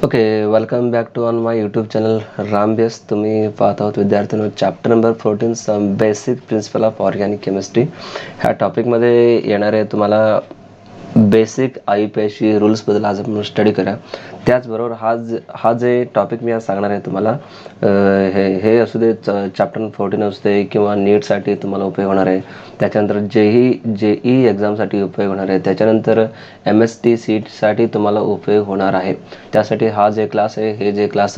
Okay, welcome back to on my YouTube channel रामबेस. तुम्ही पाहत आहोत विद्यार्थ्यांनो chapter number 14 some basic principle of organic chemistry. ह्या टॉपिकमध्ये येणार आहे तुम्हाला बेसिक IUPAC रूल्सबद्दल आज आपण स्टडी करा. त्याचबरोबर हा जे टॉपिक मी आज सांगणार आहे तुम्हाला हे असू दे चॅप्टर 14 असू दे किंवा नीटसाठी तुम्हाला उपयोग होणार आहे, त्याच्यानंतर JEE एक्झामसाठी उपयोग होणार आहे, त्याच्यानंतर MST सीटसाठी तुम्हाला उपयोग होणार आहे. त्यासाठी हा जे क्लास आहे हे जे क्लास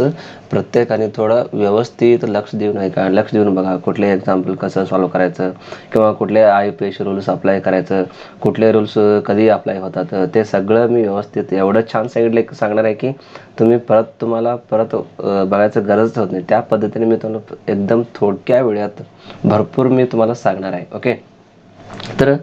प्रत्येकाने थोडं व्यवस्थित लक्ष देऊन बघा. कुठले एक्झाम्पल कसं सॉल्व्ह करायचं किंवा कुठले IUPAC रूल्स अप्लाय करायचं, कुठले रूल्स कधी अप्लाय होतात, ते सगळं मी व्यवस्थित एवढं छान सांगणार आहे की तुम्हाला परत बघायचं गरज होत नाही. त्या पद्धतीने मी तुम्हाला एकदम थोडक्या वेळात भरपूर मी तुम्हाला सांगणार आहे. ओके, तर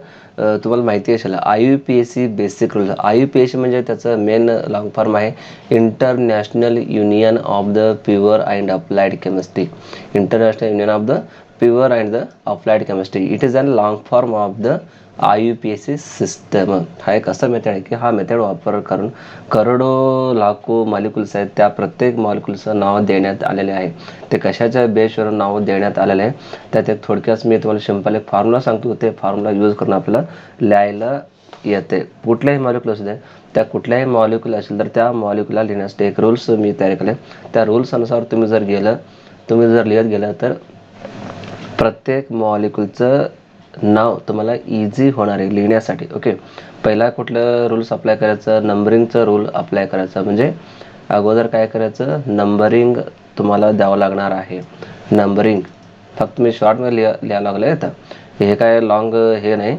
तुम्हाला माहिती असेल IUPAC बेसिक रूल्स. IUPAC म्हणजे त्याचं मेन लॉंग फॉर्म आहे international union of the pure and applied chemistry. International union of the pure and the applied chemistry. It is an long form of the IUPAC system. हा एक असा method आहे की हा method वापर करून करोडो लाखो मॉलिक्युल्स आहेत, त्या प्रत्येक मॉलिक्युल्सचं नाव देण्यात आलेले आहे. ते कशाच्या बेसवर नाव देण्यात आलेलं आहे त्यात एक थोडक्यात मी तुम्हाला सिंपल एक फॉर्म्युला सांगतो. ते फॉर्म्युला यूज करून आपल्याला लिहायला येते. कुठल्याही मॉलिक्युल असू दे, त्या कुठल्याही मॉलिक्युल असेल तर त्या मॉलिक्युलला लिहिण्यासाठी एक रूल्स मी तयार केले. त्या रूल्स अनुसार तुम्ही जर लिहित गेलं तर प्रत्येक मॉलिक्युलचं नाव तुम्हाला इझी होणार आहे लिहिण्यासाठी. ओके, पहिला कुठलं रूल्स अप्लाय करायचं, नंबरिंगचं रूल अप्लाय करायचं. म्हणजे अगोदर काय करायचं, नंबरिंग तुम्हाला द्यावं लागणार आहे. नंबरिंग फक्त मी शॉर्टमध्ये लिहायला लागलं आहे. तर हे काय लॉंग हे नाही,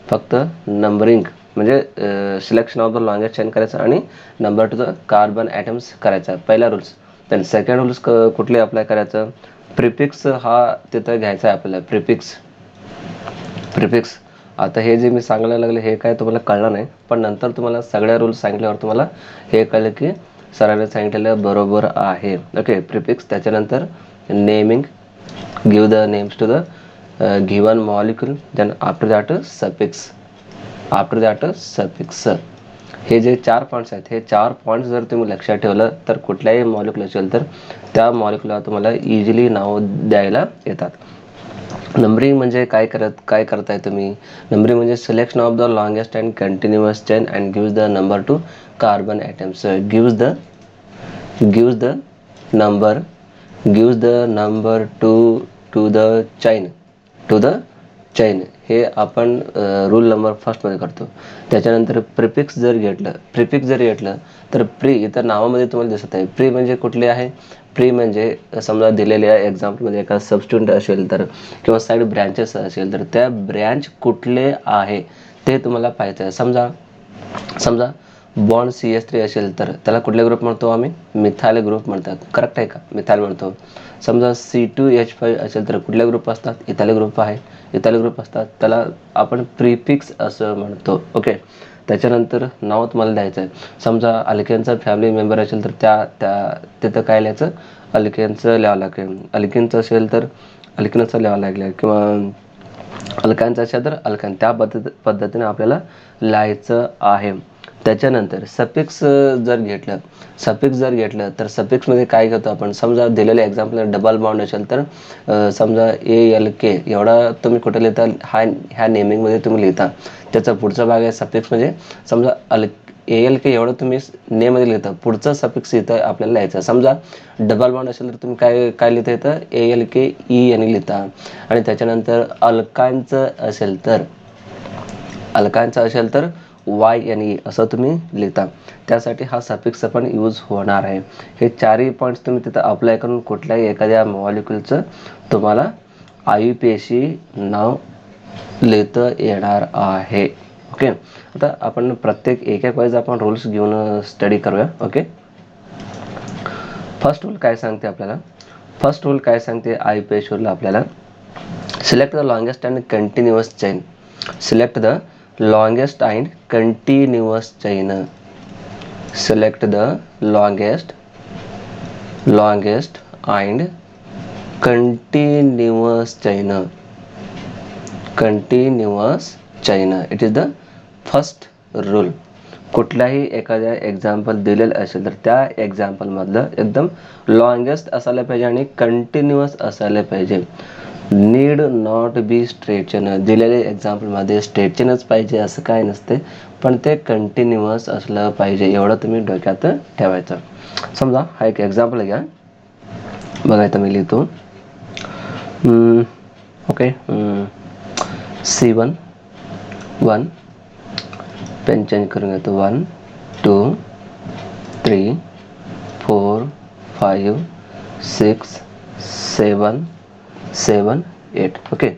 फक्त नंबरिंग म्हणजे selection of the longest chain करायचं आणि number to the carbon atoms करायचा पहिला रूल्स. देन सेकंड रूल्स कुठले अप्लाय करायचं, प्रिफिक्स हा तिथं घ्यायचा आहे आपल्याला. प्रिफिक्स आता हे जे मी सांगायला लागले हे काय तुम्हाला कळलं नाही, पण नंतर तुम्हाला सगळ्या रूल्स सांगितल्यावर तुम्हाला हे कळलं की सरांनी सांगितलेलं बरोबर आहे. ओके, प्रिफिक्स, त्याच्यानंतर naming, give the names to the given molecule, then after that suffix. हे जे 4 पॉईंट्स आहेत, हे 4 पॉईंट्स जर तुम्ही लक्षात ठेवलं तर कुठल्याही मॉलिक्युल असेल तर त्या मॉलिक्युलला तुम्हाला इझिली नाव द्यायला येतात. नंबरिंग म्हणजे काय करताय तुम्ही, नंबरिंग म्हणजे selection of the longest and continuous chain and gives the number to carbon atoms. Gives the number to the chain. हे आपण रूल नंबर फर्स्टमध्ये करतो. त्याच्यानंतर प्रिफिक्स जर घेतलं तर प्री इथं नावामध्ये तुम्हाला दिसत आहे. प्री म्हणजे कुठले आहे, प्री म्हणजे समजा दिलेल्या एक्झाम्पलमध्ये एका सबस्टिट्यूट असेल तर किंवा साईड ब्रँचेस असेल तर त्या ब्रँच कुठले आहे ते तुम्हाला पाहायचं आहे. समजा बॉन्ड CH3 असेल तर त्याला कुठले ग्रुप म्हणतो आम्ही, मिथाइल ग्रुप म्हणतात. करेक्ट आहे का, मिथाइल म्हणतो. समजा C2H5 असेल तर कुठले ग्रुप असतात, इथाइल ग्रुप असतात. त्याला आपण प्रिफिक्स असं म्हणतो. ओके, त्याच्यानंतर नाव तुम्हाला द्यायचं आहे. समजा अल्केनचा फॅमिली मेंबर असेल तर तिथं काय लिहायचं, अल्केनचं लिहावं लागेल. अल्केनचं असेल तर अल्केनचं लिहावं लागेल किंवा अल्कानचं असेल तर अल्कान. त्या पद्धतीने आपल्याला लिहायचं आहे. त्याच्यानंतर सफिक्स जर घेतलं तर सफिक्समध्ये काय घेतो आपण, समजा दिलेल्या एक्झाम्पल डबल बॉन्ड असेल तर समजा ALK एवढा तुम्ही कुठे लिहिता, ह्या नेमिंगमध्ये तुम्ही लिहिता. त्याचा पुढचा भाग आहे सफिक्स. म्हणजे समजा ALK एवढं तुम्ही नेममध्ये लिहिता, पुढचं सफिक्स इथं आपल्याला लिहायचं. समजा डबल बॉन्ड असेल तर तुम्ही काय लिहिता येतं, ALKE यांनी लिहिता. आणि त्याच्यानंतर अल्कानचं असेल तर YNE असं तुम्ही लिहिता. त्यासाठी हा सफिक्स पण यूज होणार आहे. हे 4ही पॉईंट्स तुम्ही तिथं अप्लाय करून कुठल्याही एखाद्या मॉलिक्युलचं तुम्हाला IUPAC नाव लिहिता येणार आहे. ओके, आता आपण प्रत्येक एक वाईज आपण रूल्स घेऊन स्टडी करूया. ओके, फर्स्ट रूल काय सांगते आपल्याला, IUPAC रूल आपल्याला select the longest and continuous chain. Select the longest and continuous chain. Select the longest and continuous chain. It is the first rule. कुठल्याही एखाद्या example दिलेलं असेल तर त्या एक्झाम्पलमधलं एकदम लॉंगेस्ट असायला पाहिजे आणि कंटिन्युअस असायला पाहिजे. Need not be straight chain. दिलेले एक्झाम्पलमध्ये स्ट्रेचनच पाहिजे असं काय नसते, पण ते कंटिन्युअस असलं पाहिजे एवढं तुम्ही डोक्यात ठेवायचं. समजा हा एक एक्झाम्पल घ्या. बघा इथं मी लिहितो. ओके, C1 1 पेन चेंज करून घेतो. 1 2 3 4 5 6 7 7 8. ओके,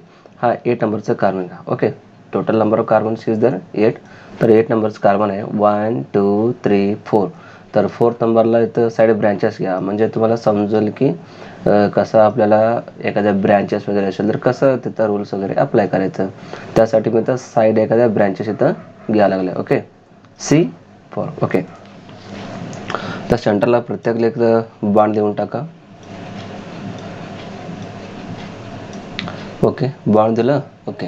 हा 8 नंबरचं कार्बन घ्या. Okay, total number of carbon is दर 8. तर 8 नंबरचं कार्बन आहे 1 2 3 4. तर 4th नंबरला इथं साईड ब्रँचेस घ्या, म्हणजे तुम्हाला समजेल की कसं आपल्याला एखाद्या ब्रँचेस वगैरे असेल तर कसं तिथं रूल्स वगैरे अप्लाय करायचं. त्यासाठी मी इथं साईड एखाद्या ब्रँचेस इथं घ्यायला लागले. Okay, C4. ओके, तर सेंटरला प्रत्येक लेख बाण देऊन टाका. ओके, बाण दिलं. ओके,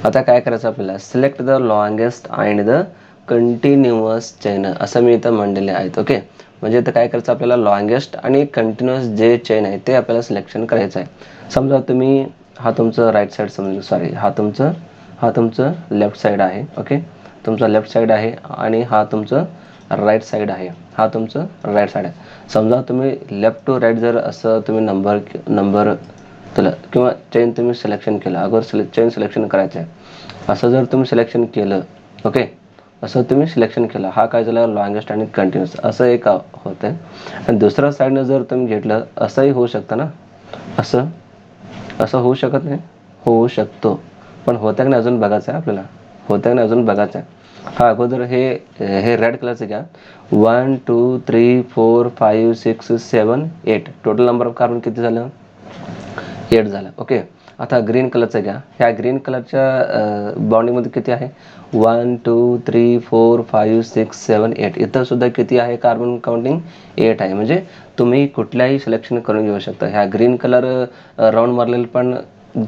आता काय करायचं आपल्याला, select the longest and the continuous chain असं मी इथं म्हणलेले आहेत. ओके, म्हणजे इथं काय करायचं आपल्याला, लॉंगेस्ट आणि कंटिन्युअस जे चेन आहे ते आपल्याला सिलेक्शन करायचं आहे. समजा तुम्ही हा तुमचं राईट साईड समजू, सॉरी हा तुमचं लेफ्ट साईड आहे. ओके, तुमचा लेफ्ट साईड आहे आणि हा तुमचं राईट साईड आहे. हा तुमचं राईट साईड आहे. समजा तुम्ही लेफ्ट टू राईट जर असं तुम्ही नंबर तुला किंवा चेन तुम्ही सिलेक्शन केलं, अगोदर चेन सिलेक्शन करायचं आहे असं जर तुम्ही सिलेक्शन केलं. ओके, असं तुम्ही सिलेक्शन केलं, हा काय झालं, लॉंगेस्ट आणि कंटिन्युअस असं एक होतं. आणि दुसऱ्या साईडनं जर तुम्ही घेतलं, असंही होऊ शकतं ना, असं होऊ शकत नाही, होऊ शकतो, पण होतं की नाही अजून बघायचं आहे आपल्याला, होतं की नाही अजून बघायचं आहे. हा अगोदर हे रेड कलरचं घ्या. 1 2 3 4 5 6 7 8. टोटल नंबर ऑफ कार्बन किती झालं, 8 झालं. ओके, आता ग्रीन कलरचं घ्या. ह्या ग्रीन कलरच्या बाउंडिंगमध्ये किती आहे, 1 2 3 4 5 6 7 8. इथं सुद्धा किती आहे कार्बन काउंटिंग, 8 आहे. म्हणजे तुम्ही कुठल्याही सिलेक्शन करून घेऊ शकता. ह्या ग्रीन कलर राऊंड मारलेलं पण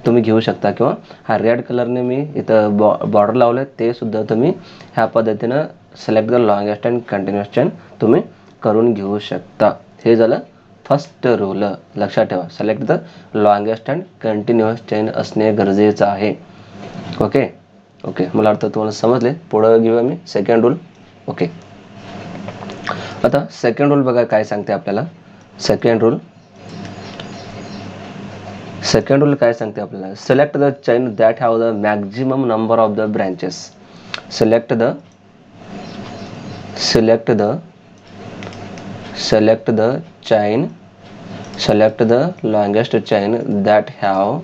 तुम्ही घेऊ शकता, किंवा हा रेड कलरने मी इथं बॉर्डर लावलं ते सुद्धा तुम्ही ह्या पद्धतीनं select the longest and continuous chain तुम्ही करून घेऊ शकता. हे झालं फर्स्ट रूल. लक्षात ठेवा, select the longest and continuous chain असणे गरजेचं आहे. ओके ओके, मला वाटतं तुम्हाला समजले. पुढं घेऊया मी सेकंड रूल. ओके, आता सेकंड रूल बघा काय सांगते आपल्याला. सेकंड रूल काय सांगते आपल्याला, select the chain that have the maximum number of the branches. Select the chain, select the longest chain that have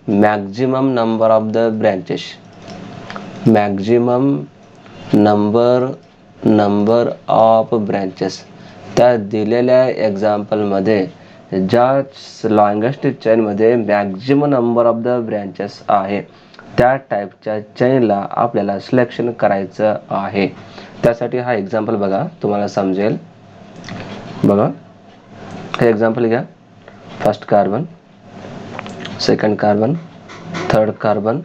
maximum number of the branches. Maximum number of branches. त्या दिलेल्या एक्झाम्पलमध्ये ज्या longest चेनमध्ये maximum number of the branches आहे त्या टाईपच्या चेनला आपल्याला selection करायचं आहे. त्यासाठी हा एक्झाम्पल बघा, तुम्हाला समजेल. बघा हे एक्झाम्पल घ्या. First carbon, second carbon, third carbon,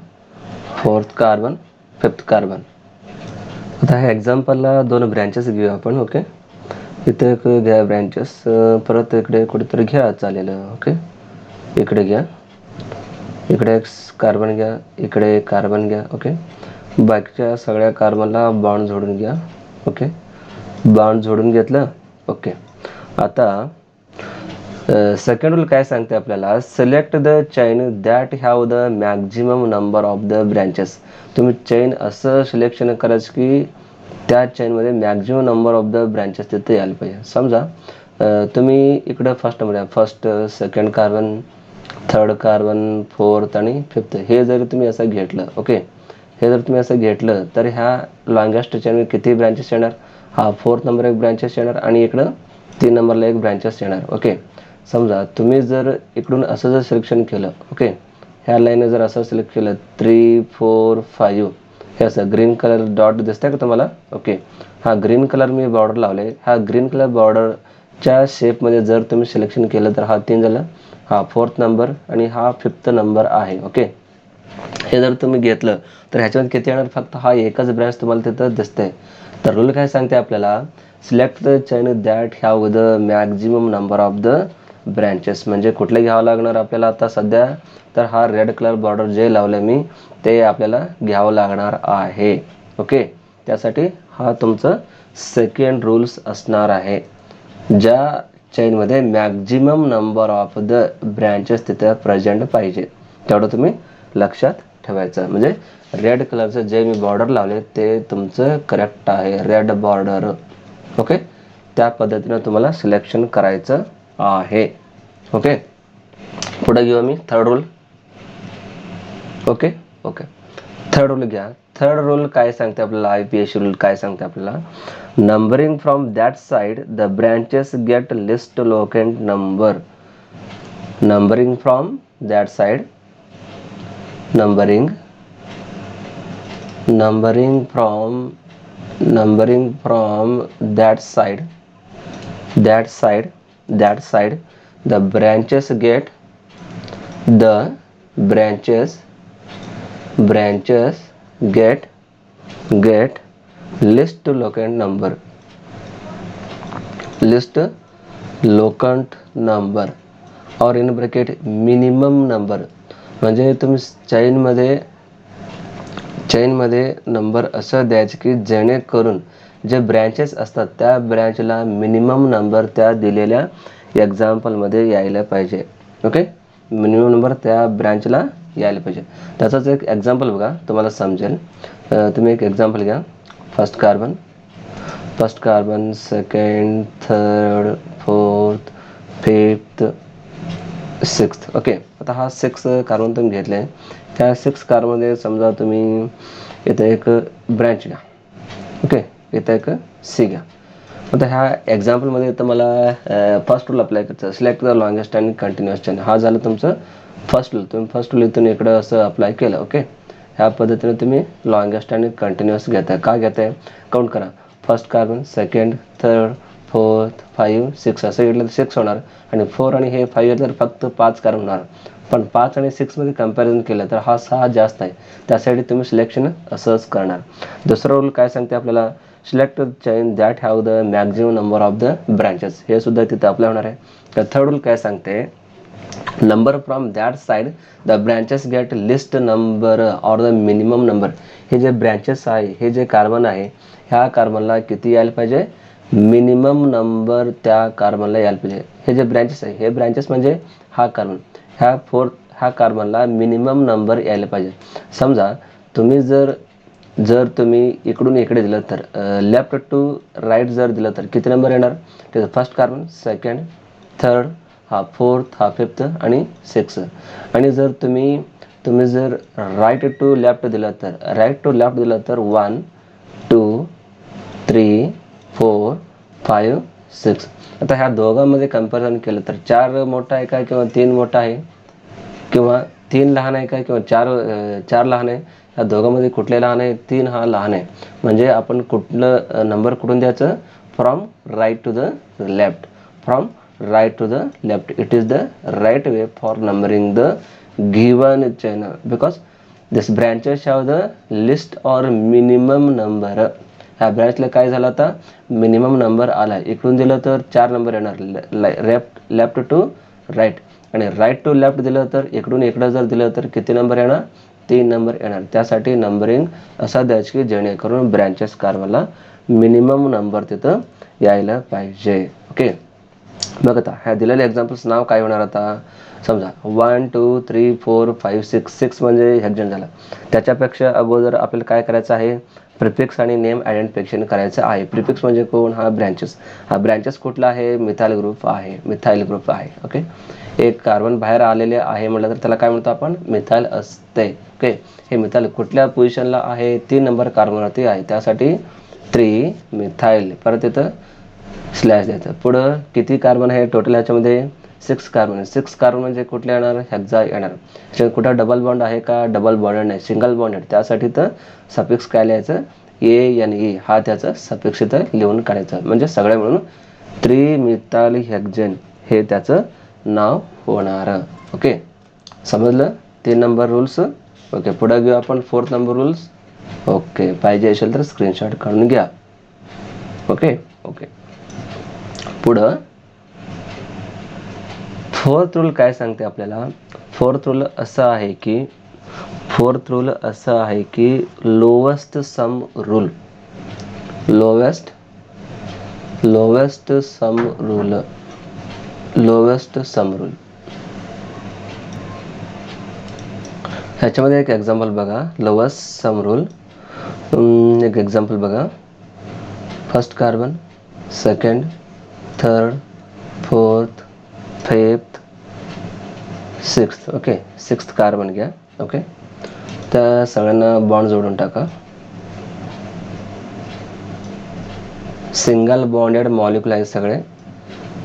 fourth carbon, fifth carbon. आता ह्या एक्झाम्पलला 2 ब्रँचेस घेऊया आपण. ओके, इथे एक घ्या ब्रँचेस, परत इकडे कुठेतरी घ्या, चालेल. ओके, इकडे घ्या, इकडे एक कार्बन घ्या, इकडे एक कार्बन घ्या. ओके, बाकीच्या सगळ्या कार्बनला बॉन्ड जोडून घ्या. ओके, बॉन्ड जोडून घेतलं. ओके, आता सेकंड रूल काय सांगते आपल्याला, select the chain that have the maximum number of the branches. तुम्ही चेन असं सिलेक्शन करायचं की त्या चेनमध्ये maximum number of the branches तिथे यायला पाहिजे. समजा तुम्ही इकडं first second carbon, third carbon, fourth आणि फिफ्थ हे जर तुम्ही असं घेतलं. ओके, हे जर तुम्ही असं घेतलं तर ह्या लॉंगेस्ट चेनमध्ये किती ब्रँचेस येणार, हा 4th नंबर एक ब्रँचेस येणार आणि इकडं 3 नंबरला एक ब्रँचेस येणार. ओके, समजा तुम्ही जर इकडून असं जर सिलेक्शन केलं. ओके, ह्या लाईनने जर असं सिलेक्ट केलं 3 4 5 हे असं ग्रीन कलर डॉट दिसतंय का तुम्हाला. ओके, हा ग्रीन कलर मी बॉर्डर लावले. हा ग्रीन कलर बॉर्डरच्या शेपमध्ये जर तुम्ही सिलेक्शन केलं तर हा 3 झालं, हा 4th नंबर आणि हा 5th नंबर आहे. ओके, हे जर तुम्ही घेतलं तर ह्याच्यामध्ये किती येणार, फक्त हा एकच ब्रँच तुम्हाला तिथं दिसतंय. तर रूल काय सांगते आपल्याला, select the chain that have the maximum number of the branches. म्हणजे कुठले घ्यावं लागणार आपल्याला आता सध्या, तर हा रेड कलर बॉर्डर जे लावलं मी ते आपल्याला घ्यावं लागणार आहे. ओके, त्यासाठी हा तुमचं सेकंड रूल्स असणार आहे. ज्या चेनमध्ये maximum number of the branches तिथे प्रेझेंट पाहिजे, तेवढं तुम्ही लक्षात ठेवायचं. म्हणजे रेड कलरचं जे मी बॉर्डर लावले ते तुमचं करेक्ट आहे, रेड बॉर्डर. ओके, त्या पद्धतीनं तुम्हाला सिलेक्शन करायचं आहे. ओके, पुढे घेऊ मी third rule. Okay okay, third rule घ्या. थर्ड रूल काय सांगते आपल्याला, IPSC रूल काय सांगते आपल्याला, numbering from that side the branches get least locant number. Numbering from that side, numbering from that side the branches get list locant number or in bracket minimum number. म्हणजे तुम्ही चेनमध्ये number असं द्यायचे की जेणेकरून जे ब्रँचेस असतात त्या ब्रँचला minimum number त्या दिलेल्या एक्झाम्पलमध्ये यायला पाहिजे. ओके, मिनिमम नंबर त्या ब्रँचला यायला पाहिजे. त्याचाच एक एक्झाम्पल बघा, तुम्हाला समजेल. तुम्ही एक एक्झाम्पल घ्या. First carbon, second, third, fourth, fifth, sixth. Okay, आता हा 6 कार्बन तुम्ही घेतले. त्या 6 कार्बनमध्ये समजा तुम्ही इथं एक ब्रँच घ्या. ओके, इथं एक सी घ्या. आता ह्या एक्झाम्पलमध्ये इथं मला फर्स्ट रूल अप्लाय करायचं, सिलेक्ट द लॉंगेस्ट आणि कंटिन्युअस चेन. हा झालं तुमचं फर्स्ट रूल. तुम्ही फर्स्ट रूल इथून इकडं असं अप्लाय केलं. ओके, ह्या पद्धतीने तुम्ही लॉंगेस्ट आणि कंटिन्युअस घेताय. का घेताय, काउंट करा. First carbon, second, third, fourth, 5, 6 असं घेतलं तर 6 होणार, आणि 4 आणि हे 5 घेतलं तर फक्त 5 कार्बन होणार. पण 5 आणि 6 मध्ये कंपॅरिझन केलं तर हा 6 जास्त आहे, त्यासाठी तुम्ही सिलेक्शन असंच करणार. दुसरा रूल काय सांगते आपल्याला, select chain that have the maximum number of the branches. हे सुद्धा तिथे अप्लाय होणार आहे. तर थर्ड रूल काय सांगते, number from that side the branches get list number or the minimum number. हे जे ब्रँचेस आहे, हे जे कार्बन आहे, ह्या कार्बनला किती यायला पाहिजे, मिनिमम नंबर त्या कार्बनला यायला पाहिजे. हे जे ब्रँचेस आहे, हे ब्रँचेस म्हणजे हा कार्बन, ह्या कार्बनला मिनिमम नंबर यायला पाहिजे. समजा तुम्ही जर तुम्ही इकडून इकडे दिलं तर लेफ्ट टू राईट जर दिलं तर किती नंबर येणार, ते फर्स्ट कार्बन, सेकंड, थर्ड, हा फोर्थ, हा फिफ्थ आणि 6. आणि जर तुम्ही जर राईट टू लेफ्ट दिलं तर 1, 2, 3, 4, 5, 6. आता ह्या दोघांमध्ये कंपॅरिझन केलं तर 4 मोठा आहे का किंवा 3 मोठा आहे, किंवा 3 लहान आहे का किंवा 4 लहान आहे. ह्या दोघांमध्ये कुठले लहान आहे, 3 हा लहान आहे. म्हणजे आपण कुठलं नंबर कुठून द्यायचं, from right to the left. From right to the left, it is the right way for numbering the given chain because this branches have the list or minimum number. ह्या ब्रँचला काय झालं, आता मिनिमम नंबर आला. इकडून दिलं तर 4 number येणार, left to right, आणि राईट टू लेफ्ट दिलं तर इकडून इकडं जर दिलं तर किती नंबर येणार, 3 नंबर येणार. त्यासाठी नंबरिंग असा द्यायचं की जेणेकरून ब्रँचेस कार्बनला मिनिमम नंबर तिथं यायला पाहिजे. ओके, बघ आता ह्या दिलेल्या एक्झाम्पल्स नाव काय होणार. आता समजा 1, 2, 3, 4, 5, 6 म्हणजे हेक्झेन झालं. त्याच्यापेक्षा अगोदर आपल्याला काय करायचं आहे, प्रिफिक्स आणि नेम आयडेंटिफिकेशन करायचं आहे. प्रिफिक्स म्हणजे कोण, हा ब्रँचेस. हा ब्रँचेस कुठला आहे, मिथाइल ग्रुप आहे. ओके, एक कार्बन बाहेर आलेले आहे म्हटलं तर त्याला काय म्हणतो आपण, मिथाइल असते. ओके, हे मिथाइल कुठल्या पोझिशनला आहे, 3 नंबर कार्बनवरती आहे, त्यासाठी 3 मिथाइल. परत इथं स्लॅश द्यायचं. पुढं किती कार्बन आहे टोटल, ह्याच्यामध्ये 6 कार्बन. 6 कार्बन म्हणजे कुठले येणार, हेक्झा येणार. कुठं डबल बॉन्ड आहे का, डबल बॉन्ड नाही, सिंगल बॉन्ड आहे. त्यासाठी तर सफिक्स काय लिहायचं, ANE हा त्याचं सफिक्स इथं लिहून काढायचं. म्हणजे सगळे म्हणून त्रिमिथाइल हेक्झेन हे त्याचं नाव होणार. ओके, समजलं 3 नंबर रूल्स. ओके, पुढे घेऊ आपण 4th नंबर रूल्स. ओके, पाहिजे असेल तर स्क्रीनशॉट काढून घ्या. ओके ओके, पुढं 4th रूल काय सांगते आपल्याला. 4th रूल असं आहे की lowest sum rule. Lowest sum rule. ह्याच्यामध्ये एक एक्झाम्पल बघा. लोवेस्ट सम रूल, एक एक्झाम्पल बघा. First carbon, second, third, fourth, fifth, sixth. Okay, sixth carbon घ्या. ओके, त्या सगळ्यांना बॉन्ड जोडून टाका. सिंगल बॉन्डेड मॉलिक्यूल आहे सगळे,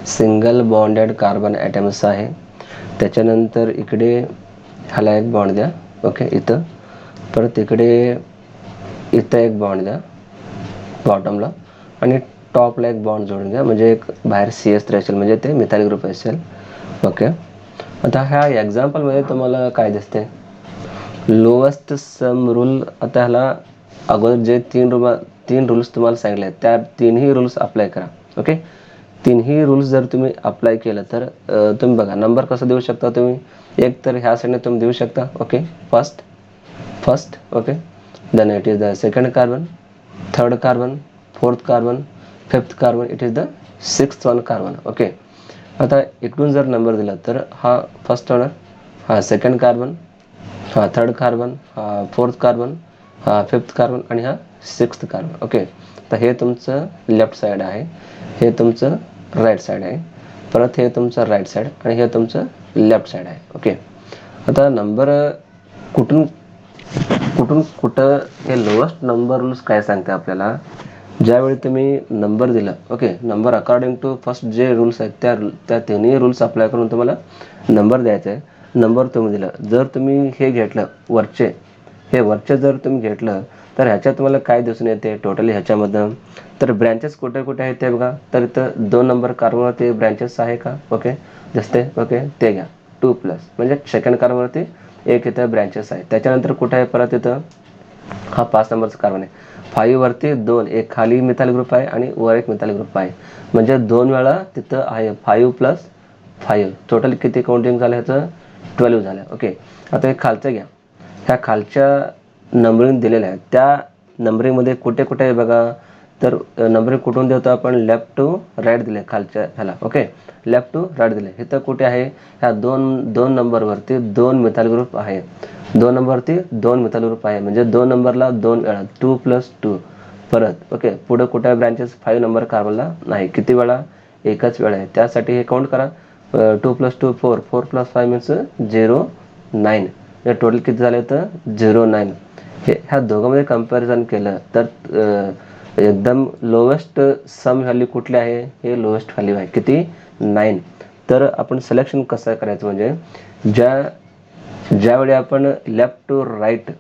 सिंगल बॉन्डेड कार्बन ॲटम्स आहे. त्याच्यानंतर इकडे ह्याला एक बॉन्ड द्या. ओके, इथं परत इकडे इथं एक बॉन्ड द्या बॉटमला, आणि टॉपला एक बॉन्ड जोडून घ्या, म्हणजे एक बाहेर CS3 असेल, म्हणजे ते मिथाइल ग्रुप असेल. ओके, आता ह्या एक्झाम्पलमध्ये तुम्हाला काय दिसते, लोवेस्ट सम रूल. आता ह्याला अगोदर जे 3 रूल्स तुम्हाला सांगितले त्या तिन्ही रूल्स अप्लाय करा. ओके, तिन्ही रूल्स जर तुम्ही अप्लाय केलं तर तुम्ही बघा नंबर कसं देऊ शकता तुम्ही. एक तर ह्या साईडने तुम्ही देऊ शकता. Okay, first. Okay, then it is the second carbon, third carbon, fourth carbon, fifth carbon, it is the sixth one carbon. Okay, आता इकडून जर नंबर दिला तर हा फर्स्ट होणार, हा सेकंड कार्बन, हा थर्ड कार्बन, हा फोर्थ कार्बन, हा फिफ्थ कार्बन, आणि हा सिक्स्थ कार्बन. ओके, तर हे तुमचं लेफ्ट साईड आहे, हे तुमचं राईट साईड आहे, परत हे तुमचं राईट साईड, आणि हे तुमचं लेफ्ट साईड आहे. ओके, आता नंबर कुठून कुठं हे लोवेस्ट नंबर रूल्स काय सांगते आपल्याला. ज्यावेळी तुम्ही नंबर दिला, okay, number according to first जे रूल्स आहेत त्या तिन्ही रूल्स अप्लाय करून तुम्हाला नंबर द्यायचा आहे. नंबर तुम्ही दिला, जर तुम्ही हे घेतलं वरचे जर तुम्ही घेतलं तर ह्याच्यात तुम्हाला काय दिसून येते टोटली ह्याच्यामधून. तर ब्रँचेस कुठे कुठे आहेत ते बघा. तर इथं 2 नंबर कार्बनवरती ब्रँचेस आहे का. ओके, दिसते. ओके, ते घ्या 2+, म्हणजे सेकंड कार्बनवरती एक इथं ब्रँचेस आहे. त्याच्यानंतर कुठे आहे परत इथं, हा 5 नंबरचा कार्बन आहे. 5 वरती 2, एक खाली मिथाइल ग्रुप आहे आणि वर एक मिथाइल ग्रुप आहे, म्हणजे 2 वेळा तिथं आहे. 5 + 5 टोटल किती काउंटिंग झालं ह्याचं, 12 झालं. ओके, आता हे खालचं घ्या. ह्या खालच्या नंबरिंग दिलेल्या आहे त्या नंबरिंगमध्ये कुठे कुठे आहे बघा. तर नंबरिंग कुठून देतो आपण, लेफ्ट टू राईट दिले खालच्या ह्याला. ओके, लेफ्ट टू राईट दिले. इथं कुठे आहे, ह्या दोन नंबरवरती 2 मिथाइल ग्रुप आहे. 2 नंबरवरती 2 मिथाइल ग्रुप आहे, म्हणजे 2 नंबरला 2 वेळा 2 + 2. परत ओके, पुढे कुठे आहे ब्रँचेस, 5 नंबर कार्बनला नाही, किती वेळा, एकच वेळा आहे. त्यासाठी हे काउंट करा. 2 + 2 4, 4 + 5 मीन्स 0 9. टोटल किती झाले तर 0 9. ह्या दोघांमध्ये कंपॅरिझन केलं तर एकदम लोवेस्ट सम व्हॅल्यू कुठली आहे, हे लोवेस्ट व्हॅल्यू आहे, किती, 9. तर आपण सिलेक्शन कसं करायचं, म्हणजे ज्यावेळी आपण लेफ्ट टू राईट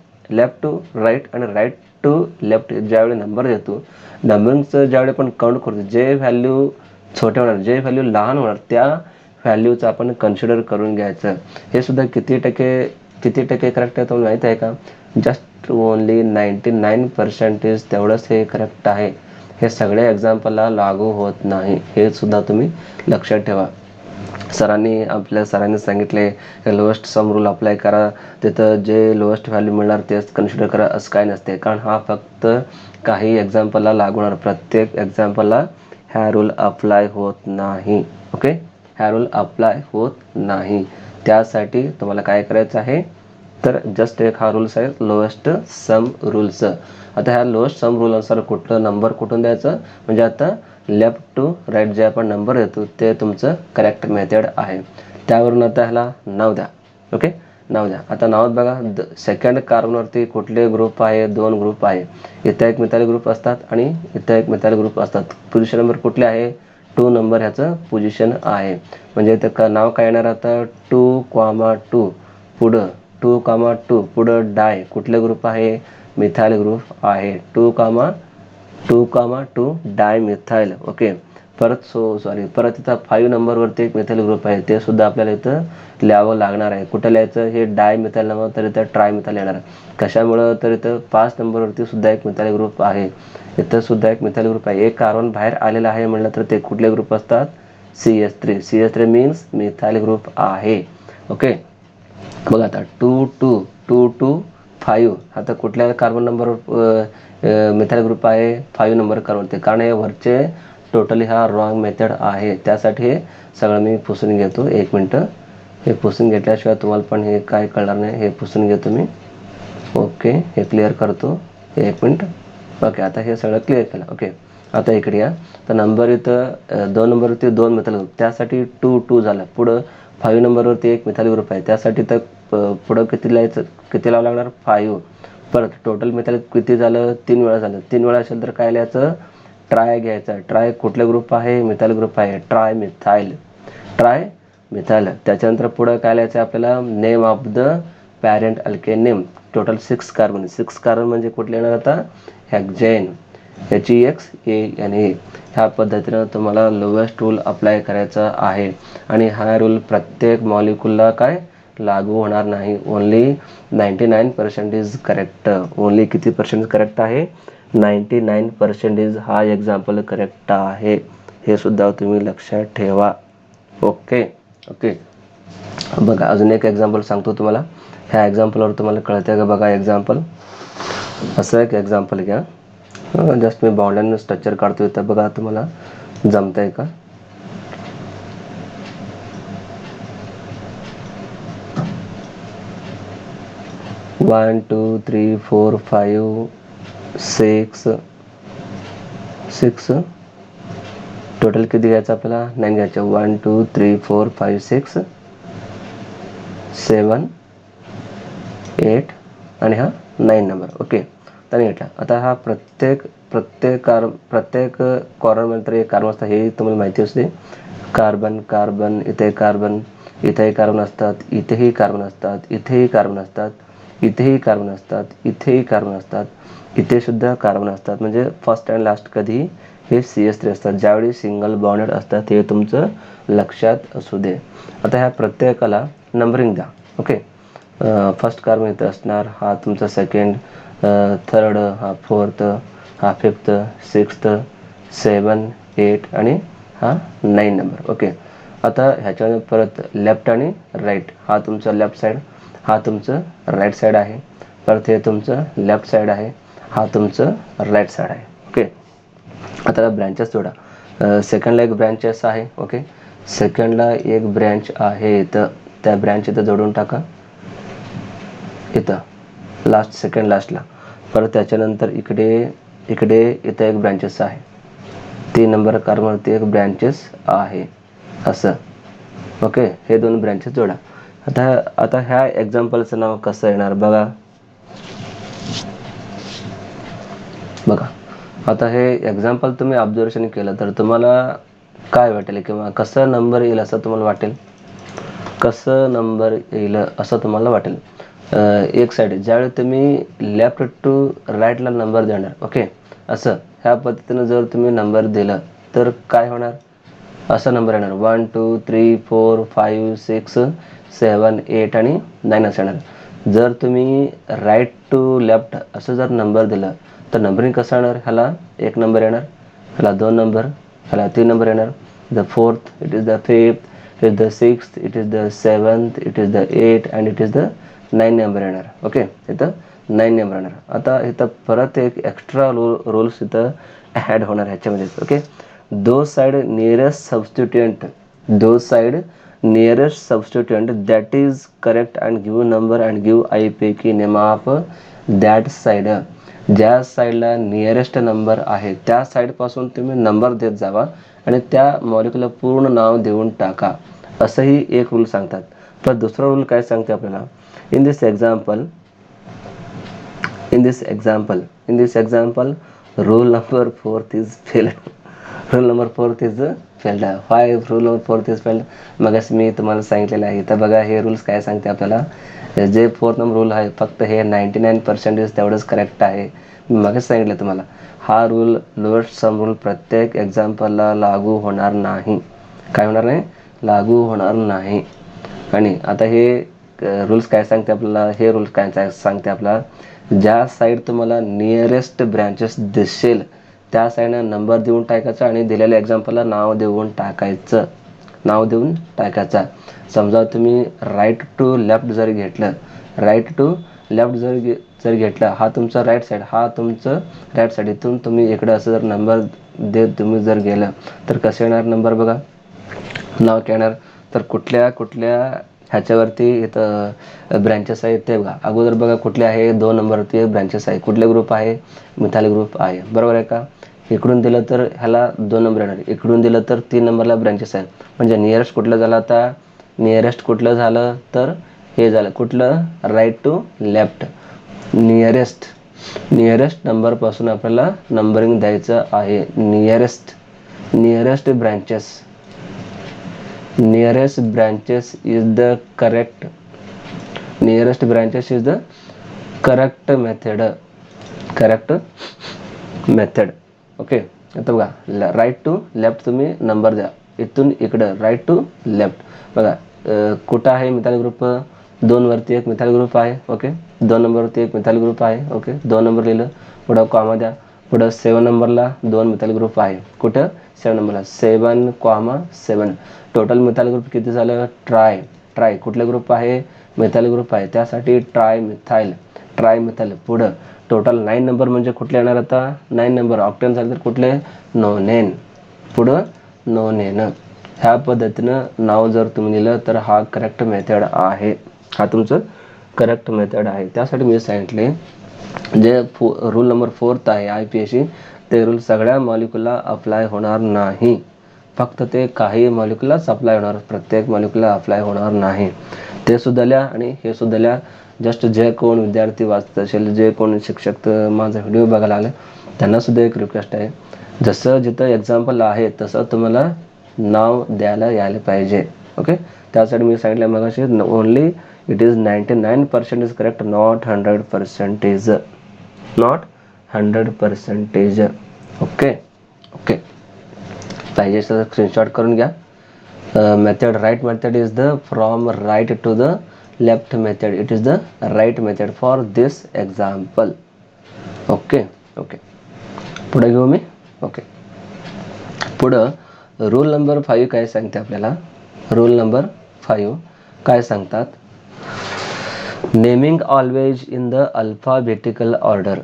आणि राईट टू लेफ्ट ज्यावेळी नंबर देतो, नंबरिंगचं ज्यावेळी आपण काउंट करतो, जे व्हॅल्यू छोटे होणार, जे व्हॅल्यू लहान होणार, त्या व्हॅल्यूचं आपण कन्सिडर करून घ्यायचं. हे सुद्धा किती टक्के करेक्ट आहे तुम्हाला माहीत आहे का. जस्ट ओनली 99% तेवढंच हे करेक्ट आहे. हे सगळ्या एक्झाम्पलला लागू होत नाही, हे सुद्धा तुम्ही लक्षात ठेवा. सरांनी सांगितले लोवेस्ट सम रूल अप्लाय करा, तिथं जे लोवेस्ट व्हॅल्यू मिळणार तेच कन्सिडर करा, असं काय नसते. कारण हा फक्त काही एक्झाम्पलला लागू होणार, प्रत्येक एक्झाम्पलला ह्या रूल अप्लाय होत नाही. ओके, ह्या रूल अप्लाय होत नाही. त्यासाठी तुम्हाला काय करायचं आहे, तर जस्ट एक हा रूल्स आहे लोवेस्ट सम रूल्स. आता ह्या लोवेस्ट सम रूल अनुसार कुठलं नंबर कुठून द्यायचं, म्हणजे आता लेफ्ट टू राईट जे आपण नंबर देतो ते तुमचं करेक्ट मेथड आहे. त्यावरून आता ह्याला नाव द्या. ओके, नाव द्या. आता नावात बघा, सेकंड कार्बनवरती कुठले ग्रुप आहे, 2 ग्रुप आहे. इथं एक मिथाइल ग्रुप असतात आणि इथं एक मिथाइल ग्रुप असतात. पोझिशन नंबर कुठले आहे, 2 नंबर ह्याचं पोझिशन आहे. म्हणजे इथं नाव काय येणार, आता 2,2 पुढं 2,2 पुढं डाय कुठले ग्रुप आहे, मिथाइल ग्रुप आहे. 2,2 डाय मिथाइल. ओके, परत इथं 5 नंबरवरती एक मिथाइल ग्रुप आहे, ते सुद्धा आपल्याला इथं लिहावं लागणार आहे. कुठं लिहायचं? हे डाय मिथाइल नव्हतं तर इथं ट्राय मिथाइल येणार. कशामुळं? तर इथं 5 नंबरवरती सुद्धा एक मिथाइल ग्रुप आहे, इथं सुद्धा एक मिथाइल ग्रुप आहे. एक कार्बन बाहेर आलेला आहे म्हणलं तर ते कुठले ग्रुप असतात? CH3. CH3 means methyl group आहे. ओके, बघा आता 2 2 2 2 5 आता कुठल्या कार्बन नंबरवर मिथाइल ग्रुप आहे? 5 नंबर कार्बनवरती, कारण हे वरचे टोटली हा रॉंग मेथड आहे. त्यासाठी हे सगळं मी पुसून घेतो. 1 मिनटं, हे पुसून घेतल्याशिवाय तुम्हाला पण हे काय कळणार नाही. हे पुसून घेतो मी. ओके, हे क्लिअर करतो. 1 मिनट. ओके, आता हे सगळं क्लिअर केलं. ओके, आता इकडे या. तर नंबर इथं 2 नंबरवरती 2 मिथाइल ग्रुप, त्यासाठी 2 2 झालं. पुढं 5 नंबरवरती एक मिथाइल ग्रुप आहे, त्यासाठी तर पुढं किती लिहायचं? किती लावावं लागणार? 5. परत टोटल मिथाइल किती झालं? 3 वेळा झालं. 3 वेळा असेल तर काय लिहायचं? ट्राय घ्यायचा. ट्राय कुठला ग्रुप आहे? मिथाइल ग्रुप आहे. Try methyl. Try methyl. त्याच्यानंतर पुढं काय लिहायचं आपल्याला? Name of the parent alkane name. Total 6 carbon. 6 carbon म्हणजे कुठले येणार आता? हेक्झेन. HEXANA. ह्या पद्धतीनं तुम्हाला लोवेस्ट रूल अप्लाय करायचा आहे. आणि हा रूल प्रत्येक मॉलिक्यूलला काय लागू होणार नाही. Only 99% correct. ओन्ली किती पर्सेंट करेक्ट आहे? 99% हा एक्झाम्पल करेक्ट आहे. हे सुद्धा तुम्ही लक्षात ठेवा. ओके ओके, बघा अजून एक एक्झाम्पल सांगतो तुम्हाला. ह्या एक्झाम्पलवर तुम्हाला कळतंय का? बघा एक्झाम्पल असं एक एक्झाम्पल घ्या. जस्ट मी बाउंड्रीनं स्ट्रक्चर काढतो इथं, बघा तुम्हाला जमतंय का? One two three four five six total किती घ्यायचं आपल्याला? 9 घ्यायचं. 1 2 3 4 5 6 7 8 आणि हा 9 नंबर. ओके, त्याने घेतला. आता हा प्रत्येक कॉर्नरमध्ये एक कार्बन असतात, हे तुम्हाला माहिती असते. कार्बन कार्बन, इथे कार्बन, इथेही कार्बन असतात, इथेही कार्बन असतात, इथेही कार्बन असतात, इथेही कार्बन असतात, इथेही कार्बन असतात, इथे सुद्धा कार्बन असतात. म्हणजे फर्स्ट अँड लास्ट कधी हे CH3 असतात. ज्यावेळी सिंगल बॉन्डेड असतात हे तुमचं लक्षात असू दे. आता ह्या प्रत्येकाला नंबरिंग द्या. ओके, फर्स्ट कार्बन इथं असणार, हा तुमचा सेकंड, थर्ड, हा फोर्थ, हा फिफ्थ, सिक्स्थ, 7 8 आणि हा 9 नंबर. ओके, आता ह्याच्यामध्ये परत लेफ्ट आणि राईट, हा तुमचा लेफ्ट साईड, हा तुमचं राईट साईड आहे. परत हे तुमचं लेफ्ट साईड आहे, हा तुमचं राईट साईड आहे. ओके, आता ब्रँचेस जोडा. सेकंडला एक ब्रँचेस आहे. ओके, सेकंडला एक ब्रँच आहे, तर त्या ब्रँच इथं जोडून टाका इथं लास्ट, सेकंड लास्टला. परत त्याच्यानंतर इकडे इथं एक ब्रँचेस आहे. 3 नंबर कार्बनवरती एक ब्रँचेस आहे असं. ओके, हे 2 ब्रँचेस जोडा. आता ह्या एक्झाम्पलचं नाव कसं येणार बघा. आता हे एक्झाम्पल तुम्ही ऑब्झर्वेशन केलं तर तुम्हाला काय वाटेल किंवा कसं नंबर येईल असं तुम्हाला वाटेल? कसं नंबर येईल असं तुम्हाला वाटेल? एक साईड ज्यावेळी तुम्ही लेफ्ट टू राईटला नंबर देणार, ओके, असं ह्या पद्धतीनं जर तुम्ही नंबर दिलं तर काय होणार? असा नंबर येणार. 1 2 3 4 5 6 7 8 आणि 9 असं येणार. जर तुम्ही राईट टू लेफ्ट असं जर नंबर दिलं तर नंबरिंग कसं येणार? ह्याला 1 नंबर येणार, ह्याला 2 नंबर, ह्याला 3 नंबर येणार. The fourth, it is the fifth, it is the 6th, it is the 7th, it is the 8th and it is the 9 number येणार. ओके, इथं 9 नंबर येणार. आता इथं परत एक एक्स्ट्रा रूल्स इथं ॲड होणार ह्याच्यामध्ये. Okay, those side nearest substituent that is correct and give number and give पैकी name of that side. ज्या साईडला नियरेस्ट नंबर आहे त्या साईडपासून तुम्ही नंबर देत जावा आणि त्या मॉलिक्यूलला पूर्ण नाव देऊन टाका, असंही एक रूल सांगतात. पण दुसरा रूल काय सांगते आपल्याला? In this example rule number 4 is failed. Rule number 4 is failed. Y rule number 4 is failed? मगाशी मी तुम्हाला सांगितलेलं आहे. तर बघा हे रूल्स काय सांगते आपल्याला. जे 4 नंबर रूल आहे फक्त हे 99% तेवढंच करेक्ट आहे. मी मगाशी सांगितलं तुम्हाला. हा रूल लोएस्ट सम रूल प्रत्येक एक्झाम्पलला लागू होणार नाही. काय होणार नाही? लागू होणार नाही. आणि आता हे रूल्स काय सांगते आपल्याला? हे रूल्स काय सांगते आपल्याला? ज्या साईड तुम्हाला नियरेस्ट ब्रँचेस दिसेल त्या साईडनं नंबर देऊन टाकायचा आणि दिलेल्या एक्झाम्पलला नाव देऊन टाकायचं. समजा तुम्ही राईट टू लेफ्ट जर घेतलं, जर घेतला, हा तुमचा राईट साईड, हा तुमचं राईट साईड. इथून तुम्ही इकडं असं जर नंबर देत तुम्ही जर गेलं तर कसं येणार नंबर? बघा नाव काय येणार? तर कुठल्या ह्याच्यावरती इथं ब्रँचेस आहेत ते बघा. अगोदर बघा कुठले आहे? 2 नंबरवरती ब्रँचेस आहे. कुठले ग्रुप आहे? मिथाइल ग्रुप आहे. बरोबर आहे का? इकडून दिलं तर ह्याला 2 नंबर येणार, इकडून दिलं तर 3 नंबरला ब्रँचेस आहेत. म्हणजे नियरेस्ट कुठलं झालं? आता नियरेस्ट कुठलं झालं तर हे झालं कुठलं? Right to left. नियरेस्ट नंबरपासून आपल्याला नंबरिंग द्यायचं आहे. Nearest branches is the correct method. Okay. आता बघा राईट टू लेफ्ट तुम्ही नंबर द्या. इथून इकडं राईट टू लेफ्ट. बघा कुठं आहे मिथाइल ग्रुप? 2 वरती एक मिथाइल ग्रुप आहे. ओके. 2 नंबरवरती एक मिथाइल ग्रुप आहे. ओके. 2 नंबर लिहिलं. पुढं कॉमा द्या. पुढं 7 नंबरला 2 मिथाइल ग्रुप आहे. कुठं? 7 नंबरला 7,7. टोटल मिथाइल ग्रुप किती झालं? ट्राय कुठले ग्रुप आहे? मिथाइल ग्रुप आहे. त्यासाठी ट्राय मिथाइल. पुढं टोटल 9 नंबर म्हणजे कुठले येणार? आता 9 नंबर ऑक्टेन झाले तर कुठले? नोनेन. पुढं नोनेन. ह्या पद्धतीनं नाव जर तुम्ही लिहिलं तर हा करेक्ट मेथड आहे. हा तुमचं करेक्ट मेथड आहे. त्यासाठी मी सांगितले जे रूल नंबर 4 आहे IPSC, ते रूल सगळ्या मॉलिक्यूलला अप्लाय होणार नाही. फक्त ते काही मॉलिक्यूललाच अप्लाय होणार, प्रत्येक मॉलिक्यूलला अप्लाय होणार नाही. ते सुद्धा लिहा आणि हे सुद्धा लिहा. जस्ट जे कोण विद्यार्थी वाचत असेल, जे कोण शिक्षक माझा व्हिडिओ बघायला आले त्यांना सुद्धा एक रिक्वेस्ट आहे, जसं जिथं एक्झाम्पल आहे तसं तुम्हाला नाव द्यायला यायला पाहिजे. ओके. त्यासाठी मी सांगितलं मगाशी only it is 99% is correct, not 100%. Okay. पाहिजे तर स्क्रीनशॉट करून घ्या. Method right method is the from right to the left method. It is the right method for this example. Okay. पुढे घेऊ मी. ओके. पुढं रूल नंबर 5 काय सांगते आपल्याला? रूल नंबर 5 काय सांगतात? Naming always in the alphabetical order.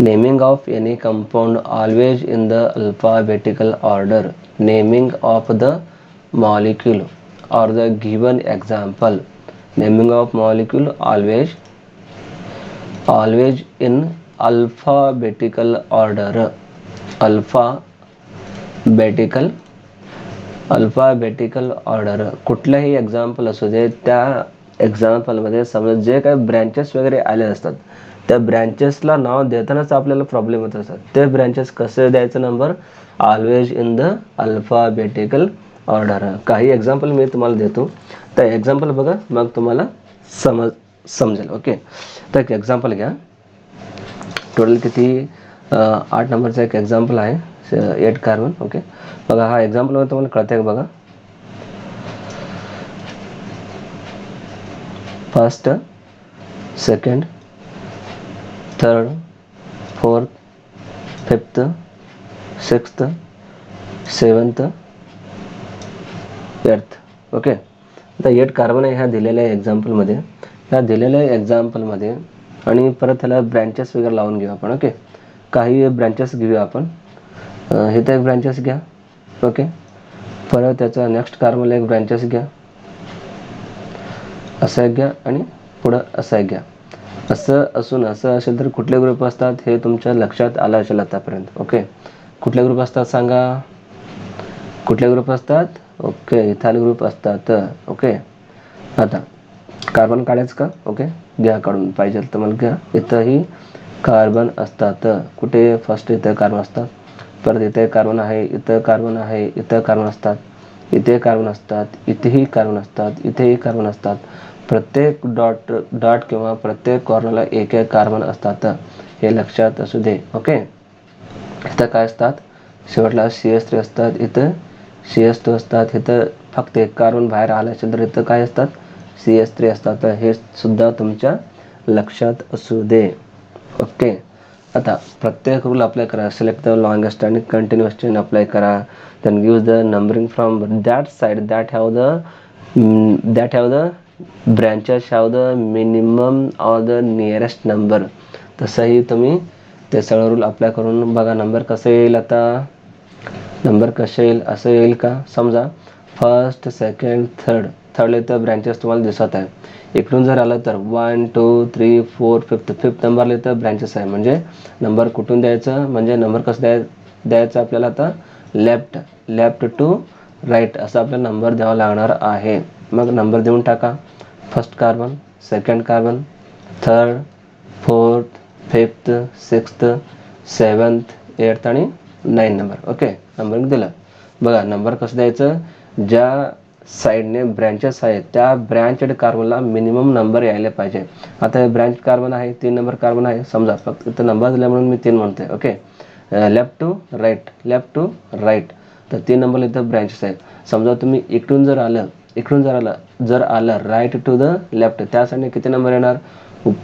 Naming of any compound always in the alphabetical order. Naming of the molecule or the given example. Naming of molecule always in alphabetical order. Alphabetical order. कुठलाही example असू दे, त्या एक्झाम्पलमध्ये समजा जे काही branches वगैरे आले असतात त्या ब्रँचेसला नाव देतानाच आपल्याला प्रॉब्लेम होत असतात. ते ब्रँचेस कसे द्यायचं number? Always in the alphabetical order. काही एक्झाम्पल मी तुम्हाला देतो, तर एक्झाम्पल बघा मग तुम्हाला समजेल. ओके. तर एक एक्झाम्पल घ्या. टोटल किती? 8 नंबरचा एक एक्झाम्पल आहे, 8 कार्बन. ओके. बघा हा एक्झाम्पल तुम्हाला कळतंय का? बघा first, second, third, fourth, fifth, sixth, seventh, eighth. Okay. आता 8 कार्बन आहे ह्या दिलेल्या एक्झाम्पलमध्ये. आणि परत ह्याला ब्रँचेस वगैरे लावून घेऊ आपण. ओके. काही ब्रँचेस घेऊया आपण. इथं एक ब्रँचेस घ्या. ओके. परत त्याचा नेक्स्ट कार्बनला एक ब्रँचेस घ्या, असा एक घ्या आणि पुढं असा एक घ्या. असं असेल तर कुठले ग्रुप असतात हे तुमच्या लक्षात आलं असेल आतापर्यंत. ओके. कुठले ग्रुप असतात सांगा? कुठले ग्रुप असतात? ओके. इथाइल ग्रुप असतात. ओके. आता कार्बन काढायचं का? ओके. घ्या काढून, पाहिजे तर मला घ्या. इथंही कार्बन असतात. कुठे? फर्स्ट इथं कार्बन असतात, परत इथे कार्बन आहे, इथं कार्बन आहे, इथं कार्बन असतात, इथे कार्बन असतात, इथेही कार्बन असतात, इथेही कार्बन असतात. प्रत्येक डॉट किंवा प्रत्येक कॉर्नरला एक कार्बन असतात. हे लक्षात असू दे. ओके, इथं काय असतात, शेवटला CS3 असतात, इथं CS2 असतात, इथं फक्त एक कार्बन बाहेर आलं असेल तर इथं काय असतात, CS3 असतात. तर हे सुद्धा तुमच्या लक्षात असू दे. ओके, आता प्रत्येक रूल अप्लाय करा. सिलेक्ट द लॉंगेस्ट आणि कंटिन्युअस चेन अप्लाय करा. Then give the numbering from that side that have the branches have the minimum or the nearest number. तसंही तुम्ही ते सगळं रूल अप्लाय करून बघा. नंबर कसं येईल, आता नंबर कसं येईल, असं येईल का, समजा फर्स्ट सेकंड थर्ड इथं ब्रँचेस तुम्हाला दिसत आहे. इकडून जर आलं तर 1 2 3 4 फिफ्थ नंबरला इथं ब्रँचेस आहे. म्हणजे नंबर कुठून द्यायचं, म्हणजे नंबर कसं द्यायचं आपल्याला, आता लेफ्ट टू राईट असं आपल्याला नंबर द्यावा लागणार आहे. मग नंबर देऊन टाका. First carbon, second carbon, third, fourth, fifth, sixth, seventh, eighth आणि 9 नंबर. ओके, नंबर दिलं. बघा नंबर कसं द्यायचं, ज्या साईडने ब्रँचेस आहेत त्या ब्रँचेड कार्बनला मिनिमम नंबर यायला पाहिजे. आता ब्रँच कार्बन आहे, 3 नंबर कार्बन आहे समजा, फक्त इथं नंबर दिला म्हणून मी 3 म्हणतोय. ओके, लेफ्ट टू राईट, तर 3 नंबरला इथं ब्रँचेस आहेत. समजा तुम्ही इकडून जर आलं राईट टू द लेफ्ट, त्यासाठी किती नंबर येणार,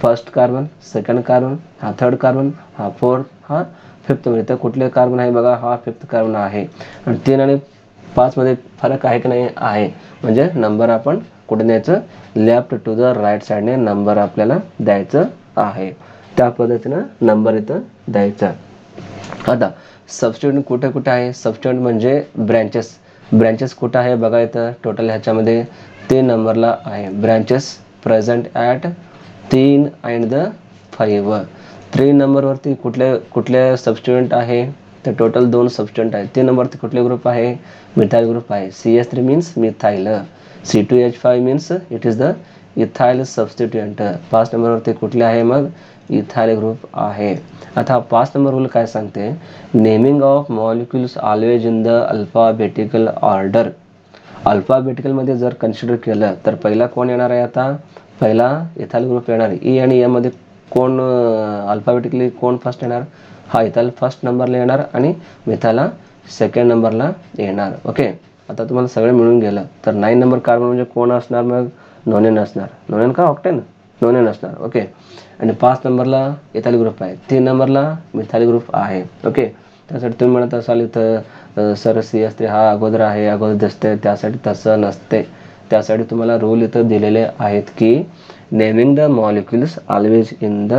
फर्स्ट कार्बन, सेकंड कार्बन, हा थर्ड कार्बन, हा फोर्थ, हा फिफ्थ. मध्ये तर कुठले कार्बन आहे बघा, हा फिफ्थ कार्बन आहे. आणि 3 आणि 5 मध्ये फरक आहे की नाही, आहे. म्हणजे नंबर आपण कुठे द्यायचं, लेफ्ट टू द राईट साईडने नंबर आपल्याला द्यायचं आहे. त्या पद्धतीनं नंबर इथं द्यायचा. आता सबस्टिट्यूट कुठे कुठे आहे, सबस्टिट्यूट म्हणजे ब्रँचेस कुठं आहे बघा. इथं टोटल ह्याच्यामध्ये 3 नंबरला आहे branches present at 3 and the 5. 3 नंबरवरती कुठले सबस्टिट्यूट आहे, तर टोटल 2 सबस्टिट्यूट आहे. 3 नंबरवरती कुठले ग्रुप आहे, मिथाइल ग्रुप आहे. CS3 means methyl, C2H5 means it is the ethyl substituent. 5 नंबरवरती कुठले आहे, मग इथाइल ग्रुप आहे. आता 5 नंबर रूल काय सांगते, naming of molecules always in the alphabetical order. अल्फाबेटिकलमध्ये जर कन्सिडर केलं तर पहिला कोण येणार आहे, आता पहिला इथाइल ग्रुप येणार. E आणि M मध्ये कोण अल्फाबेटिकली कोण फर्स्ट येणार, हा इथाइल फर्स्ट नंबरला येणार आणि मिथाइलला सेकंड नंबरला येणार. ओके, आता तुम्हाला सगळं मिळून गेलं तर 9 नंबर कार्बन म्हणजे कोण असणार, मग नोनेन असणार. नोनेन का ऑक्टेन, नोनेन असणार. ओके, आणि 5 नंबरला इथाइल ग्रुप आहे, 3 नंबरला मिथाइल ग्रुप आहे. ओके, त्यासाठी तुम्ही म्हणत असाल इथं सर CS3 हा अगोदर दिसते, त्यासाठी तसं नसते. त्यासाठी तुम्हाला रूल इथं दिलेले आहेत की naming the molecules always in the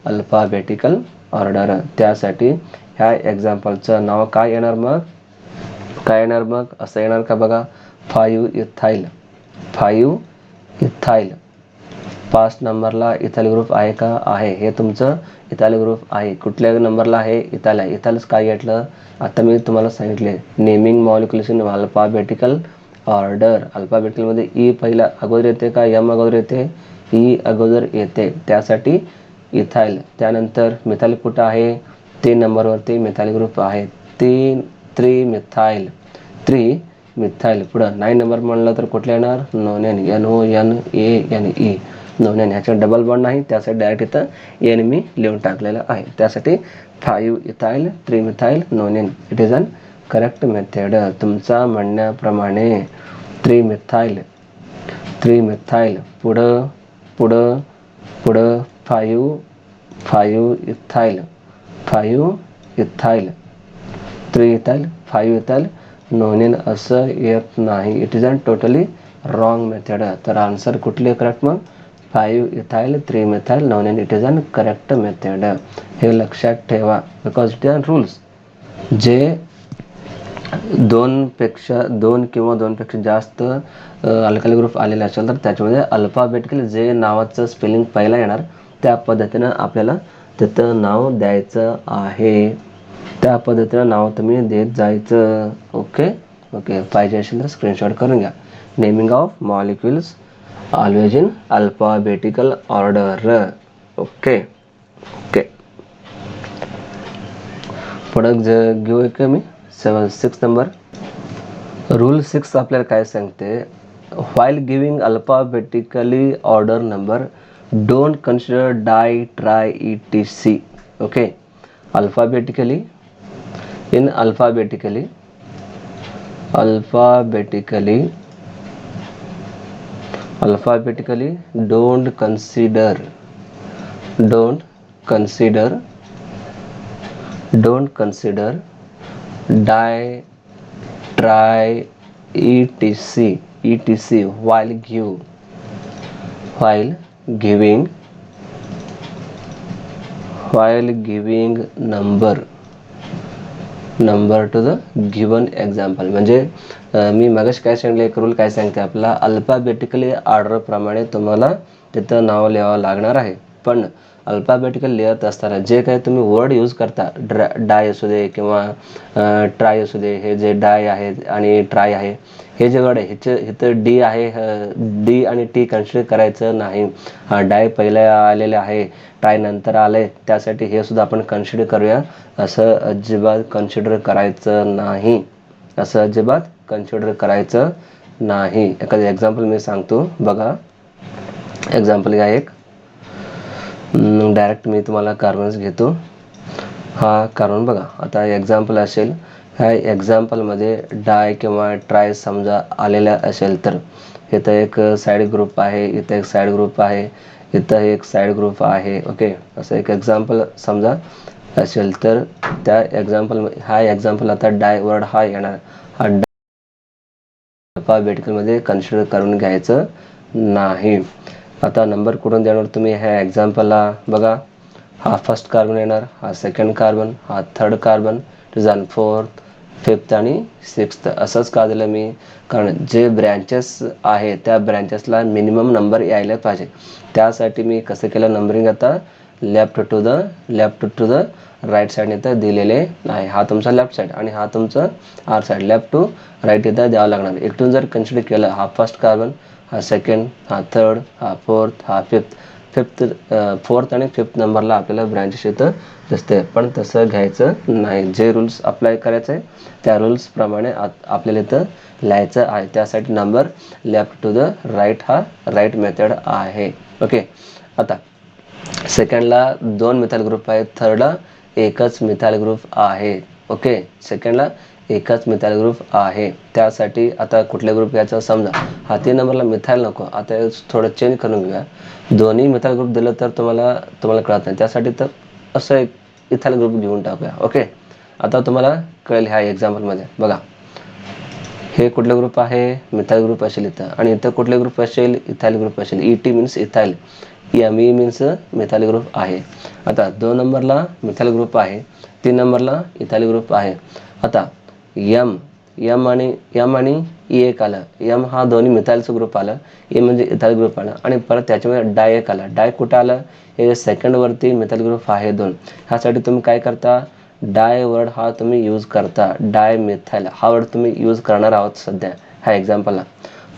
alphabetical order. त्यासाठी ह्या एक्झाम्पलचं नाव काय येणार, मग असं येणार का बघा, 5 इथाइल. 5 नंबरला इथाइल ग्रुप आहे का, आहे. हे तुमचं इथाइल ग्रुप आहे. कुठल्या नंबरला आहे, इथाइल आहे. इथाइलच काय घेतलं, आता मी तुम्हाला सांगितले naming molecules in alphabetical order. अल्फाबेटिकलमध्ये E पहिला अगोदर येते का, M अगोदर येते, E अगोदर येते, त्यासाठी इथाइल. त्यानंतर मिथाइल कुठं आहे, 3 नंबरवरती मिथाइल ग्रुप आहे, 3 मिथाइल. पुढं 9 नंबर म्हणलं तर कुठलं येणार, नोनेन, NONANE, नोनेन. ह्याच्या डबल बॉन्ड नाही, त्यासाठी डायरेक्ट इथं N मी लिहून टाकलेलं आहे. त्यासाठी 5 ethyl 3 methyl nonene. It is an correct method. तुमचा म्हणण्याप्रमाणे 3 मिथाइल, पुढं 5 इथाइल, 3 इथाइल, 5 इथाइल नोनेन असं येत नाही. It is an totally wrong method. तर आन्सर कुठली करेक्ट, मग 5 ethyl 3 methyl nonene. It is an correct method. हे लक्षात ठेवा, बिकॉज इट इज रूल्स. जे 2 किंवा 2 पेक्षा जास्त अल्काइल ग्रुप आलेले असेल तर त्याच्यामध्ये अल्फाबेटिकल जे नावाचं स्पेलिंग पहिला येणार त्या पद्धतीनं आपल्याला तिथं नाव द्यायचं आहे. त्या पद्धतीनं नाव तुम्ही देत जायचं. ओके, पाहिजे असेल तर स्क्रीनशॉट करून घ्या. Naming of molecules always in alphabetical order. Okay, पुढे घेऊ का मी 6 नंबर रूल. 6 आपल्याला काय सांगते, while giving alphabetically order number don't consider di tri ETC. Okay. Alphabetically in alphabetically don't consider die, try, etc while giving number to the given example. म्हणजे मी मगाशी काय सांगितलं, एक रूल काय सांगते आपला, अल्फाबेटिकली ऑर्डर प्रमाणे तुम्हाला तिथं नाव लिहावं लागणार आहे. पण अल्फाबेटिकल लिहित असताना जे काही तुम्ही वर्ड यूज करता, डाय असू दे किंवा ट्राय असू दे, हे जे डाय आहे आणि ट्राय आहे, हे जे वर्ड आहे इथं डी आहे, डी आणि टी कन्सिडर करायचं नाही. हा डाय पहिला आलेले आहे, ट्राय नंतर आले, त्यासाठी हे सुद्धा आपण कन्सिडर करूया. असं अजिबात कन्सिडर करायचं नाही, एखादं एक्झाम्पल मी सांगतो बघा. एक्झाम्पल घ्या एक. डायरेक्ट मी तुम्हाला कार्बन्स घेतो. हा कार्बन बघा. आता एक्झाम्पल असेल, ह्या एक्झाम्पलमध्ये डाय किंवा ट्राय समजा आलेला असेल तर इथं एक साईड ग्रुप आहे, इथं एक साईड ग्रुप आहे, इथं एक साईड ग्रुप आहे. ओके. असं एक एक्झाम्पल समजा असेल तर त्या एक्झाम्पल, हा एक्झाम्पल आता डाय वर्ड हा येणार, हा अल्फाबेटिकलमध्ये कन्सिडर करून घ्यायचं नाही. आता नंबर कुठून देणार तुम्ही ह्या एक्झाम्पलला बघा. हा फर्स्ट कार्बन येणार, हा सेकंड कार्बन, हा third carbon, reason fourth, fifth आणि सिक्स्थ. असंच का दिलं मी, कारण जे ब्रँचेस आहे त्या ब्रँचेसला मिनिमम नंबर यायला पाहिजे. त्यासाठी मी कसं केलं नंबरिंग, आता लेफ्ट टू द राईट साईडने इथं दिलेले आहे. हा तुमचा लेफ्ट साईड आणि हा तुमचा R side, left to right इथं द्यावं लागणार. एकटून जर कन्सिडर केलं, हा फर्स्ट कार्बन, हा सेकंड, हा थर्ड, हा फोर्थ, हा फोर्थ आणि फिफ्थ नंबरला आपल्याला ब्रँचेस इथं दिसते. पण तसं घ्यायचं नाही. जे रूल्स अप्लाय करायचं आहे त्या रूल्सप्रमाणे आपल्याला इथं लिहायचं आहे. त्यासाठी number left to the right हा राईट मेथड आहे. ओके. आता सेकंडला 2 मिथाइल ग्रुप आहेत, थर्डला एकच मिथाइल ग्रुप आहे. ओके. सेकंडला एकच मिथाइल ग्रुप आहे. त्यासाठी आता कुठले ग्रुप घ्यायचा, समजा हा 3 नंबरला मिथाइल नको, आता थोडं चेंज करून घेऊया. दोन्ही मिथाइल ग्रुप दिलं तर तुम्हाला कळत नाही, त्यासाठी तर असं एक इथाइल ग्रुप घेऊन टाकूया. ओके. आता तुम्हाला कळेल ह्या एक्झाम्पलमध्ये बघा. हे कुठले ग्रुप आहे, मिथाइल ग्रुप असेल इथं, आणि इथं कुठले ग्रुप असेल, इथाइल ग्रुप असेल. ET means ethyl, ME means methyl group आहे. आता 2 नंबरला मिथाइल ग्रुप आहे, 3 नंबरला इथाइल ग्रुप आहे. आता एम आणि E एक आलं. एम हा दोन्ही मिथाइलचं ग्रुप आलं, ए म्हणजे इथाइल ग्रुप आलं, आणि परत त्याच्यामध्ये डाय एक आला. डाय कुठं आलं, हे सेकंडवरती मिथाइल ग्रुप आहे 2. ह्यासाठी तुम्ही काय करता, डाय वर्ड हा तुम्ही यूज करता. डाय मिथाइल हा वर्ड तुम्ही यूज करणार आहोत सध्या ह्या एक्झाम्पलला.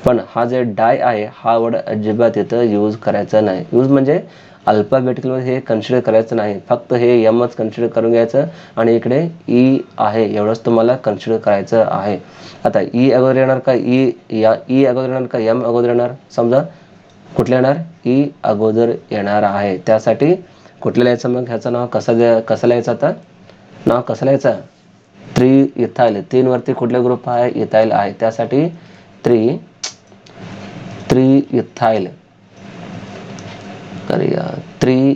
पण हा जे डाय आहे हा वर्ड अजिबात इथं यूज करायचा नाही. यूज म्हणजे अल्फाबेटिकलमध्ये हे कन्सिडर करायचं नाही, फक्त हे एमच कन्सिडर करून घ्यायचं आणि इकडे ई आहे एवढंच तुम्हाला कन्सिडर करायचं आहे. आता ई अगोदर येणार का, ई अगोदर येणार का एम अगोदर येणार, समजा कुठलं येणार, ई अगोदर येणार आहे. त्यासाठी कुठलं लिहायचं, मग ह्याचं नाव कसं लिहायचं, आता नाव कसं लिहायचं, इथाइल. 3 वरती कुठले ग्रुप आहे, इथाइल आहे, त्यासाठी इथाइल.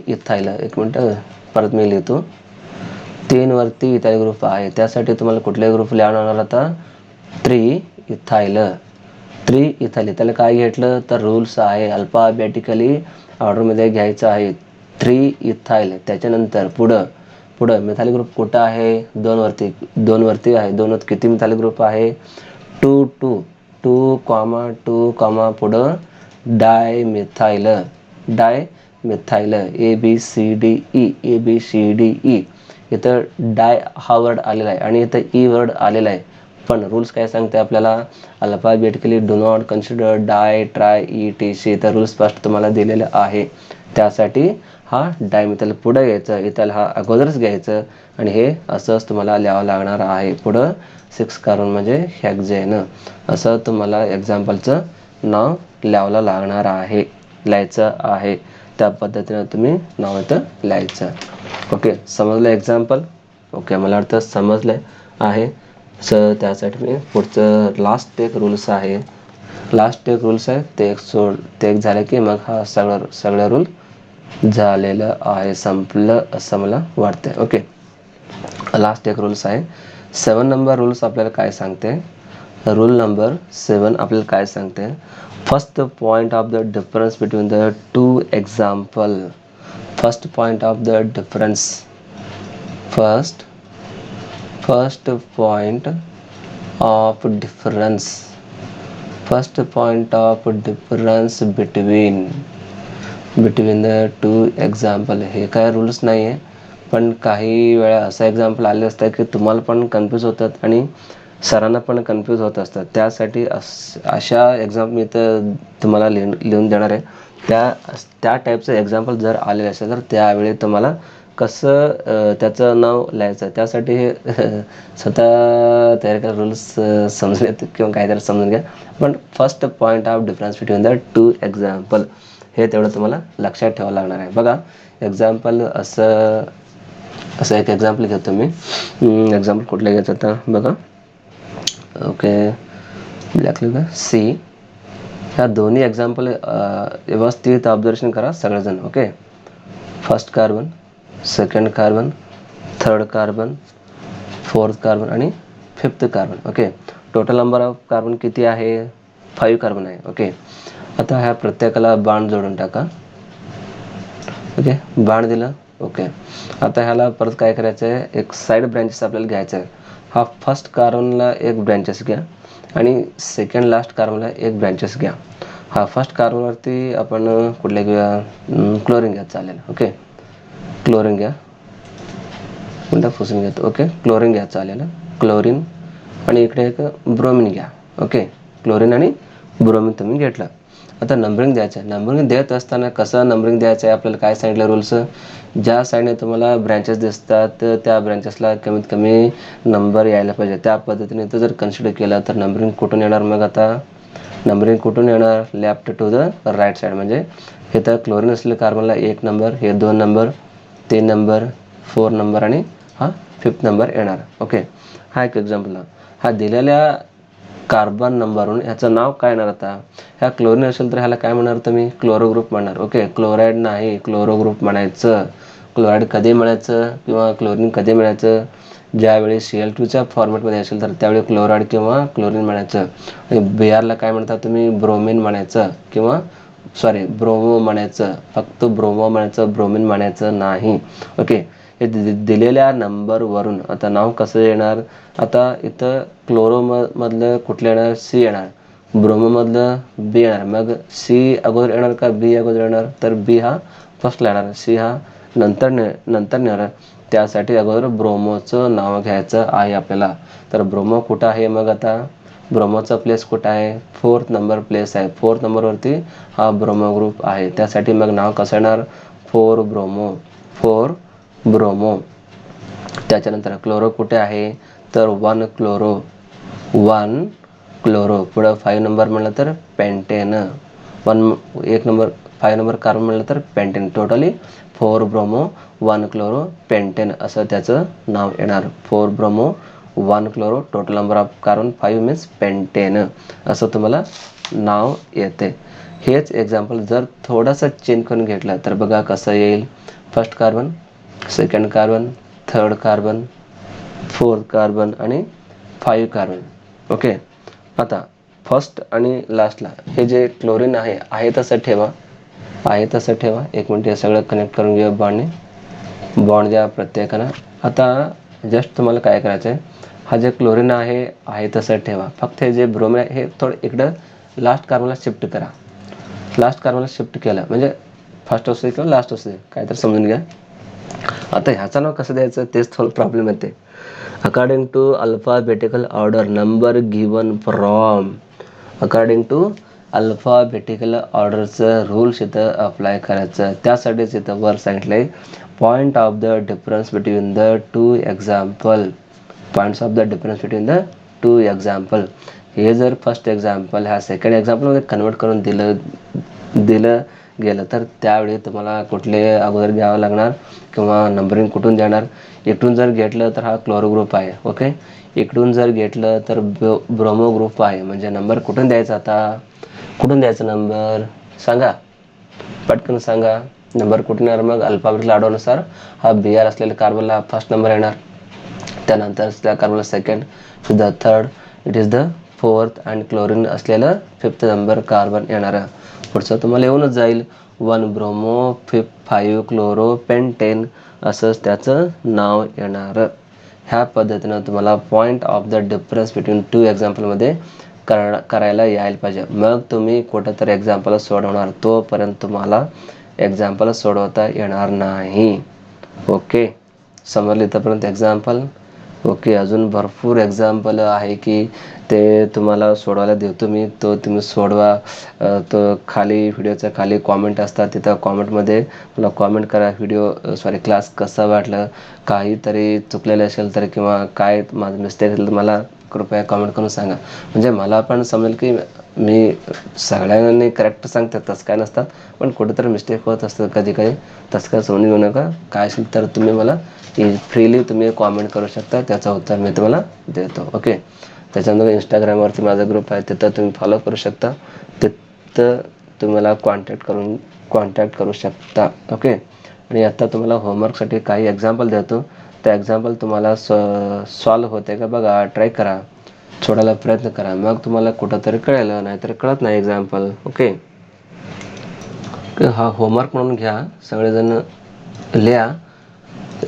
इथाइल. एक मिनटं परत मी लिहितो. 3 वरती इथाइल ग्रुप आहे, त्यासाठी तुम्हाला कुठले ग्रुप लिहावं, आता इथाइल. इथाइल. त्याला काय घेतलं तर रूल्स आहे, अल्फाबेटिकली ऑर्डरमध्ये घ्यायचं आहे. इथाइल. त्याच्यानंतर पुढं मिथाइल ग्रुप कुठं आहे, 2 वरती आहे. 2 वरती किती मिथाइल ग्रुप आहे, 2 पुढं डाय मिथाइल. ABCDE. इथं डाय हा वर्ड आलेला आहे आणि इथं ई वर्ड आलेला आहे. पण रूल्स काय सांगते आपल्याला, alphabetically do not consider di, tri, ETC. तर रूल्स फर्स्ट तुम्हाला दिलेलं आहे. त्यासाठी हा डायमिथाइल पुढं घ्यायचं, इथाइल हा अगोदरच घ्यायचं, आणि हे असंच तुम्हाला लिहावं लागणार आहे. पुढं 6 कार्बन म्हणजे हेक्झेन. असं तुम्हाला एक्झाम्पलचं नाव लिहायचं आहे. त्या पद्धतीने तुम्ही नाव इथं लिहायचं. ओके, समजलं एक्झाम्पल? ओके, मला वाटतं समजलं आहे. त्यासाठी मी पुढचं लास्ट एक रूल्स आहे, ते एक झालं की मग हा सगळं रूल झालेलं आहे, संपलं असं मला वाटतं. ओके, लास्ट एक रूल्स आहे. 7 नंबर रूल्स आपल्याला काय सांगते? रूल नंबर 7 आपल्याला काय सांगते? First point of the difference between the two example. First point of the difference. First point of difference. First point of difference between the two example. हे काय rules नाही आहे, पण काही वेळा असा एक्झाम्पल आले असतात की तुम्हाला पण कन्फ्यूज होतात आणि सरांना पण कन्फ्यूज होत असतात. त्यासाठी अशा एक्झाम्पल मी तर तुम्हाला लिहून देणार आहे. त्या टाईपचं एक्झाम्पल जर आलेलं असेल तर त्यावेळी तुम्हाला कसं त्याचं नाव लिहायचं, त्यासाठी हे स्वतः तयार करा रूल्स समजून येत किंवा काहीतरी समजून घ्या. पण first point of difference between the two example हे तेवढं तुम्हाला लक्षात ठेवावं लागणार आहे. बघा, एक्झाम्पल असं एक एक्झाम्पल घेतो मी. एक्झाम्पल कुठलं घ्यायचं आता बघा. Okay, black C. ह्या दोन्ही एक्झाम्पल व्यवस्थित ऑब्झर्वेशन करा सगळेजण. Okay, first carbon, second carbon, third carbon, fourth carbon आणि fifth carbon. Okay, total number of carbon किती आहे? 5 कार्बन आहे. ओके, आता ह्या प्रत्येकाला बाण जोडून टाका. ओके, बाण दिलं. ओके, आता ह्याला परत काय करायचं आहे? एक साईड ब्रँचेस आपल्याला घ्यायचं आहे. हा फर्स्ट कार्बनला एक ब्रँचेस घ्या आणि सेकंड लास्ट कार्बनला एक ब्रँचेस घ्या. हा फर्स्ट कार्बनवरती आपण कुठल्या घेऊया? क्लोरीन घ्या, चालेल. ओके, क्लोरीन घ्या, पुन्हा पुसून घेतो. ओके, क्लोरीन घ्या, चालेल. क्लोरीन आणि इकडे एक ब्रोमिन घ्या. ओके, क्लोरीन आणि ब्रोमिन तुम्ही घेतलं. आता नंबरिंग द्यायचं आहे. नंबरिंग देत असताना कसं नंबरिंग द्यायचं आहे आपल्याला काय सांगितलं रूल्स? ज्या साईडने तुम्हाला ब्रँचेस दिसतात त्या ब्रँचेसला कमीत कमी नंबर यायला पाहिजे. त्या पद्धतीने तर जर कन्सिडर केलं तर नंबरिंग कुठून येणार? मग आता नंबरिंग कुठून येणार? Left to the right side. म्हणजे हे तर क्लोरीन असलेल्या कार्बनला 1 नंबर, हे 2 नंबर, 3 नंबर, 4 नंबर आणि हा 5th नंबर येणार. ओके, हा एक एक्झाम्पल. हा दिलेल्या कार्बन नंबरवरून ह्याचं नाव काय येणार? आता ह्या क्लोरीन असेल तर ह्याला काय म्हणणार तुम्ही? क्लोरो ग्रुप म्हणणार. ओके, क्लोराईड नाही, क्लोरो ग्रुप म्हणायचं. क्लोराईड कधी म्हणायचं किंवा क्लोरीन कधी म्हणायचं? ज्यावेळी Cl2च्या फॉर्मॅटमध्ये असेल तर त्यावेळी क्लोराईड किंवा क्लोरीन म्हणायचं. आणि Br काय म्हणता तुम्ही? ब्रोमिन म्हणायचं किंवा ब्रोमो म्हणायचं. फक्त ब्रोमो म्हणायचं, ब्रोमिन म्हणायचं नाही. ओके, हे दिलेल्या नंबरवरून आता नाव कसं येणार? आता इथं क्लोरो मधलं कुठलं येणार? सी येणार. ब्रोमो मधलं बी येणार. मग सी अगोदर येणार का बी अगोदर येणार? तर बी हा फर्स्टला येणार, सी हा नंतर येणार. त्यासाठी अगोदर ब्रोमोचं नाव घ्यायचं आहे आपल्याला. तर ब्रोमो कुठं आहे? मग आता ब्रोमोचा प्लेस कुठं आहे? 4th नंबर प्लेस आहे. 4th नंबरवरती हा ब्रोमो ग्रुप आहे. त्यासाठी मग नाव कसं येणार? 4 ब्रोमो. त्याच्यानंतर क्लोरो कुठे आहे? तर 1 क्लोरो. पुढं 5 नंबर म्हणलं तर पेंटेन. 5 नंबर कार्बन म्हणलं तर pentane. Totally 4 bromo 1 chloro pentane असं त्याचं नाव येणार. 4 bromo 1 chloro, total number of carbon 5 means pentane असं तुम्हाला नाव येते. हेच एक्झाम्पल जर थोडंसं चेंज करून घेतलं तर बघा कसं येईल. First carbon, second carbon, third carbon, 4th carbon आणि 5 कार्बन. ओके, आता फर्स्ट आणि लास्टला हे जे क्लोरीन आहे तसं ठेवा. एक मिनिट, हे सगळं कनेक्ट करून घेऊया बॉन्डने. बॉन्ड द्या प्रत्येकानं. आता जस्ट तुम्हाला काय करायचं आहे? हा जे क्लोरीन आहे तसं ठेवा. फक्त हे जे ब्रोमिन आहे हे थोडं इकडं लास्ट कार्बनला शिफ्ट करा. लास्ट कार्बनला शिफ्ट केलं म्हणजे फर्स्ट असू दे किंवा लास्ट असू दे, काय तर समजून घ्या. आता ह्याचं नाव कसं द्यायचं तेच थोडं प्रॉब्लेम येते. According to alphabetical order number given from. According to alphabetical ऑर्डरचं रूल्स इथं अप्लाय करायचं. त्यासाठीच इथं वर सांगितलंय point of the difference between the two example. Points of the difference between the two example. हे जर फर्स्ट एक्झाम्पल ह्या सेकंड एक्झाम्पलमध्ये कन्वर्ट करून दिलं दिलं गेलं तर त्यावेळी तुम्हाला कुठले अगोदर घ्यावं लागणार किंवा नंबरिंग कुठून देणार. इकडून जर घेतलं तर हा क्लोरो ग्रुप आहे. ओके, इकडून जर घेतलं तर ब्रोमो ग्रुप आहे. म्हणजे नंबर कुठून द्यायचा, आता कुठून द्यायचा नंबर सांगा, पटकन सांगा. नंबर कुठून येणार मग अल्फाबेटिकल ऑर्डरनुसार हा Br असलेल्या कार्बनला फर्स्ट नंबर येणार, त्यानंतर त्या कार्बनला second, to the third, it is the fourth and chlorine असलेलं फिफ्थ नंबर कार्बन येणार. पुढचं तुम्हाला येऊनच जाईल 1 ब्रोमो 5 क्लोरो पेंटेन असंच त्याचं नाव येणार. ह्या पद्धतीनं तुम्हाला point of the difference between two एक्झाम्पलमध्ये करायला यायला पाहिजे. मग तुम्ही कुठंतरी एक्झाम्पल सोडवणार, तोपर्यंत तुम्हाला एक्झाम्पल सोडवता येणार नाही. ओके, समजलं इथंपर्यंत एक्झाम्पल. ओके, अजून भरपूर एक्झाम्पल आहे की ते तुम्हाला सोडवायला देतो मी, तो तुम्ही सोडवा. तो खाली व्हिडिओच्या खाली कॉमेंट असतात, तिथं कॉमेंटमध्ये मला कॉमेंट करा, क्लास कसा वाटलं, काहीतरी चुकलेलं असेल तर किंवा काय माझं मिस्टेक असेल तर मला कृपया कॉमेंट करून सांगा. म्हणजे मला पण समजेल की मी सगळ्यांनी करेक्ट सांगतात तसं काय नसतात, पण कुठेतरी मिस्टेक होत असतं कधी काही. तसं काय समजून घेऊ नका. काय असेल तर तुम्ही मला फ्रीली तुम्ही कॉमेंट करू शकता, त्याचं उत्तर मी तुम्हाला देतो. ओके, त्याच्यानंतर इंस्टाग्रामवरती माझा ग्रुप आहे, तिथं तुम्ही फॉलो करू शकता, तिथं तुम्ही मला कॉन्टॅक्ट करू शकता. ओके, आणि आता तुम्हाला होमवर्कसाठी काही एक्झाम्पल देतो, त्या एक्झाम्पल तुम्हाला सॉल्व होते का बघा, ट्राय करा, सोडायला प्रयत्न करा. मग तुम्हाला कुठंतरी कळेल, नाहीतर कळत नाही एक्झाम्पल. ओके, हा होमवर्क म्हणून घ्या, सगळेजण लिहा,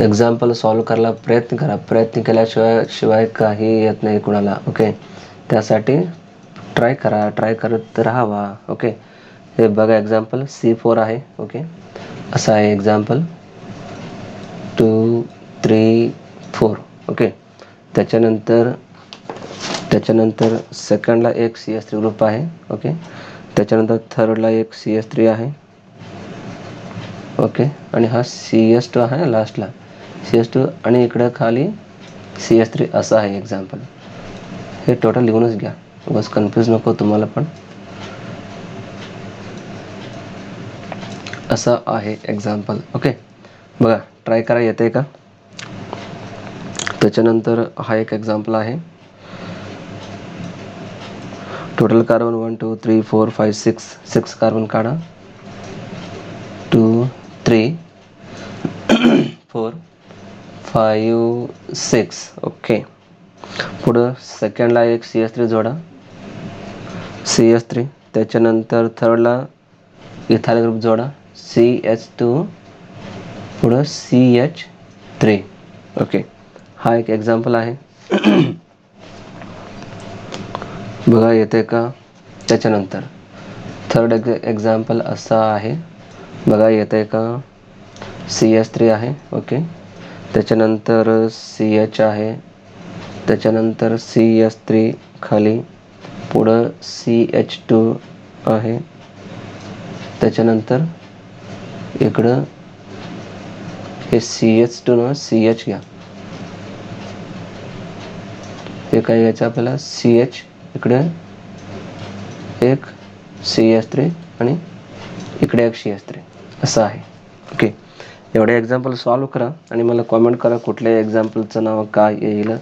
एक्झाम्पल सॉल्व करायला प्रयत्न करा. प्रयत्न केल्याशिवाय काही येत नाही कुणाला. ओके, त्यासाठी ट्राय करत राहावा. ओके, हे बघा एक्झाम्पल C4 आहे. ओके, असं आहे एक्झाम्पल 2, 3, 4. ओके, त्याच्यानंतर सेकंडला एक CH3 ग्रुप आहे. ओके, त्याच्यानंतर थर्डला एक CH3 आहे. ओके, आणि हा CH2 आहे लास्टला, CH2, आणि इकडं खाली CH3 असं आहे एक्झाम्पल. हे टोटल लिहूनच घ्या, बस कन्फ्यूज नको तुम्हाला पण. असं आहे एक्झाम्पल. ओके, बघा ट्राय करा, येते का. त्याच्यानंतर हा एक एक्झाम्पल आहे. टोटल कार्बन 1 2 3 4 5 6 कार्बन काढा. 2 3 4 5 6. ओके, पुढं सेकंडला एक CH3 जोडा, CH3. त्याच्यानंतर थर्डला इथाइल ग्रुप जोडा, CH2, पुढं CH3. ओके, हा एक एक्झाम्पल आहे. बघा येते का. त्याच्यानंतर थर्ड एक्झाम्पल असा आहे, बघा येते का. CH3 आहे. ओके, त्याच्यानंतर CH आहे, त्याच्यानंतर CH3 खाली, पुढं CH2 आहे, त्याच्यानंतर इकडं हे CH2 ना CH घ्या, हे काय घ्यायचं आपल्याला, CH, इकडे एक CH3 आणि इकडे एक CH3 असं आहे. ओके, एवढे एक्झाम्पल सॉल्व करा आणि मला कॉमेंट करा कुठल्या एक्झाम्पलचं नाव काय येईल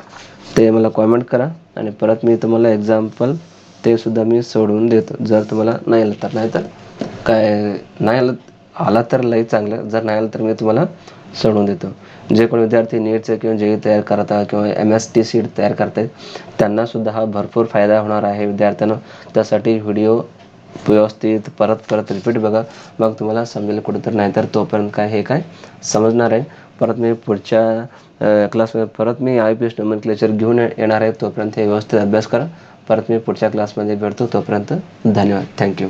ते मला कॉमेंट करा, आणि परत मी तुम्हाला एक्झाम्पल ते सुद्धा मी सोडवून देतो, जर तुम्हाला नाही आलं तर. नाही तर काय नाही आला तर लई चांगलं, जर नाही आलं तर मी तुम्हाला सोडवून देतो. जे कोणी विद्यार्थी नीटचं किंवा JEE तयार करतात किंवा MST सीट तयार करतात, त्यांनासुद्धा हा भरपूर फायदा होणार आहे विद्यार्थ्यांना. त्यासाठी व्हिडिओ व्यवस्थित परत रिपीट बघा, मग तुम्हाला समजेल कुठेतरी. नाही तर तोपर्यंत काय हे काय समजणार आहे. परत मी पुढच्या क्लासमध्ये परत मी IPS नोमेनक्लेचर घेऊन येणार आहे. तोपर्यंत हे व्यवस्थित अभ्यास करा. परत मी पुढच्या क्लासमध्ये भेटतो. तोपर्यंत धन्यवाद, थँक्यू.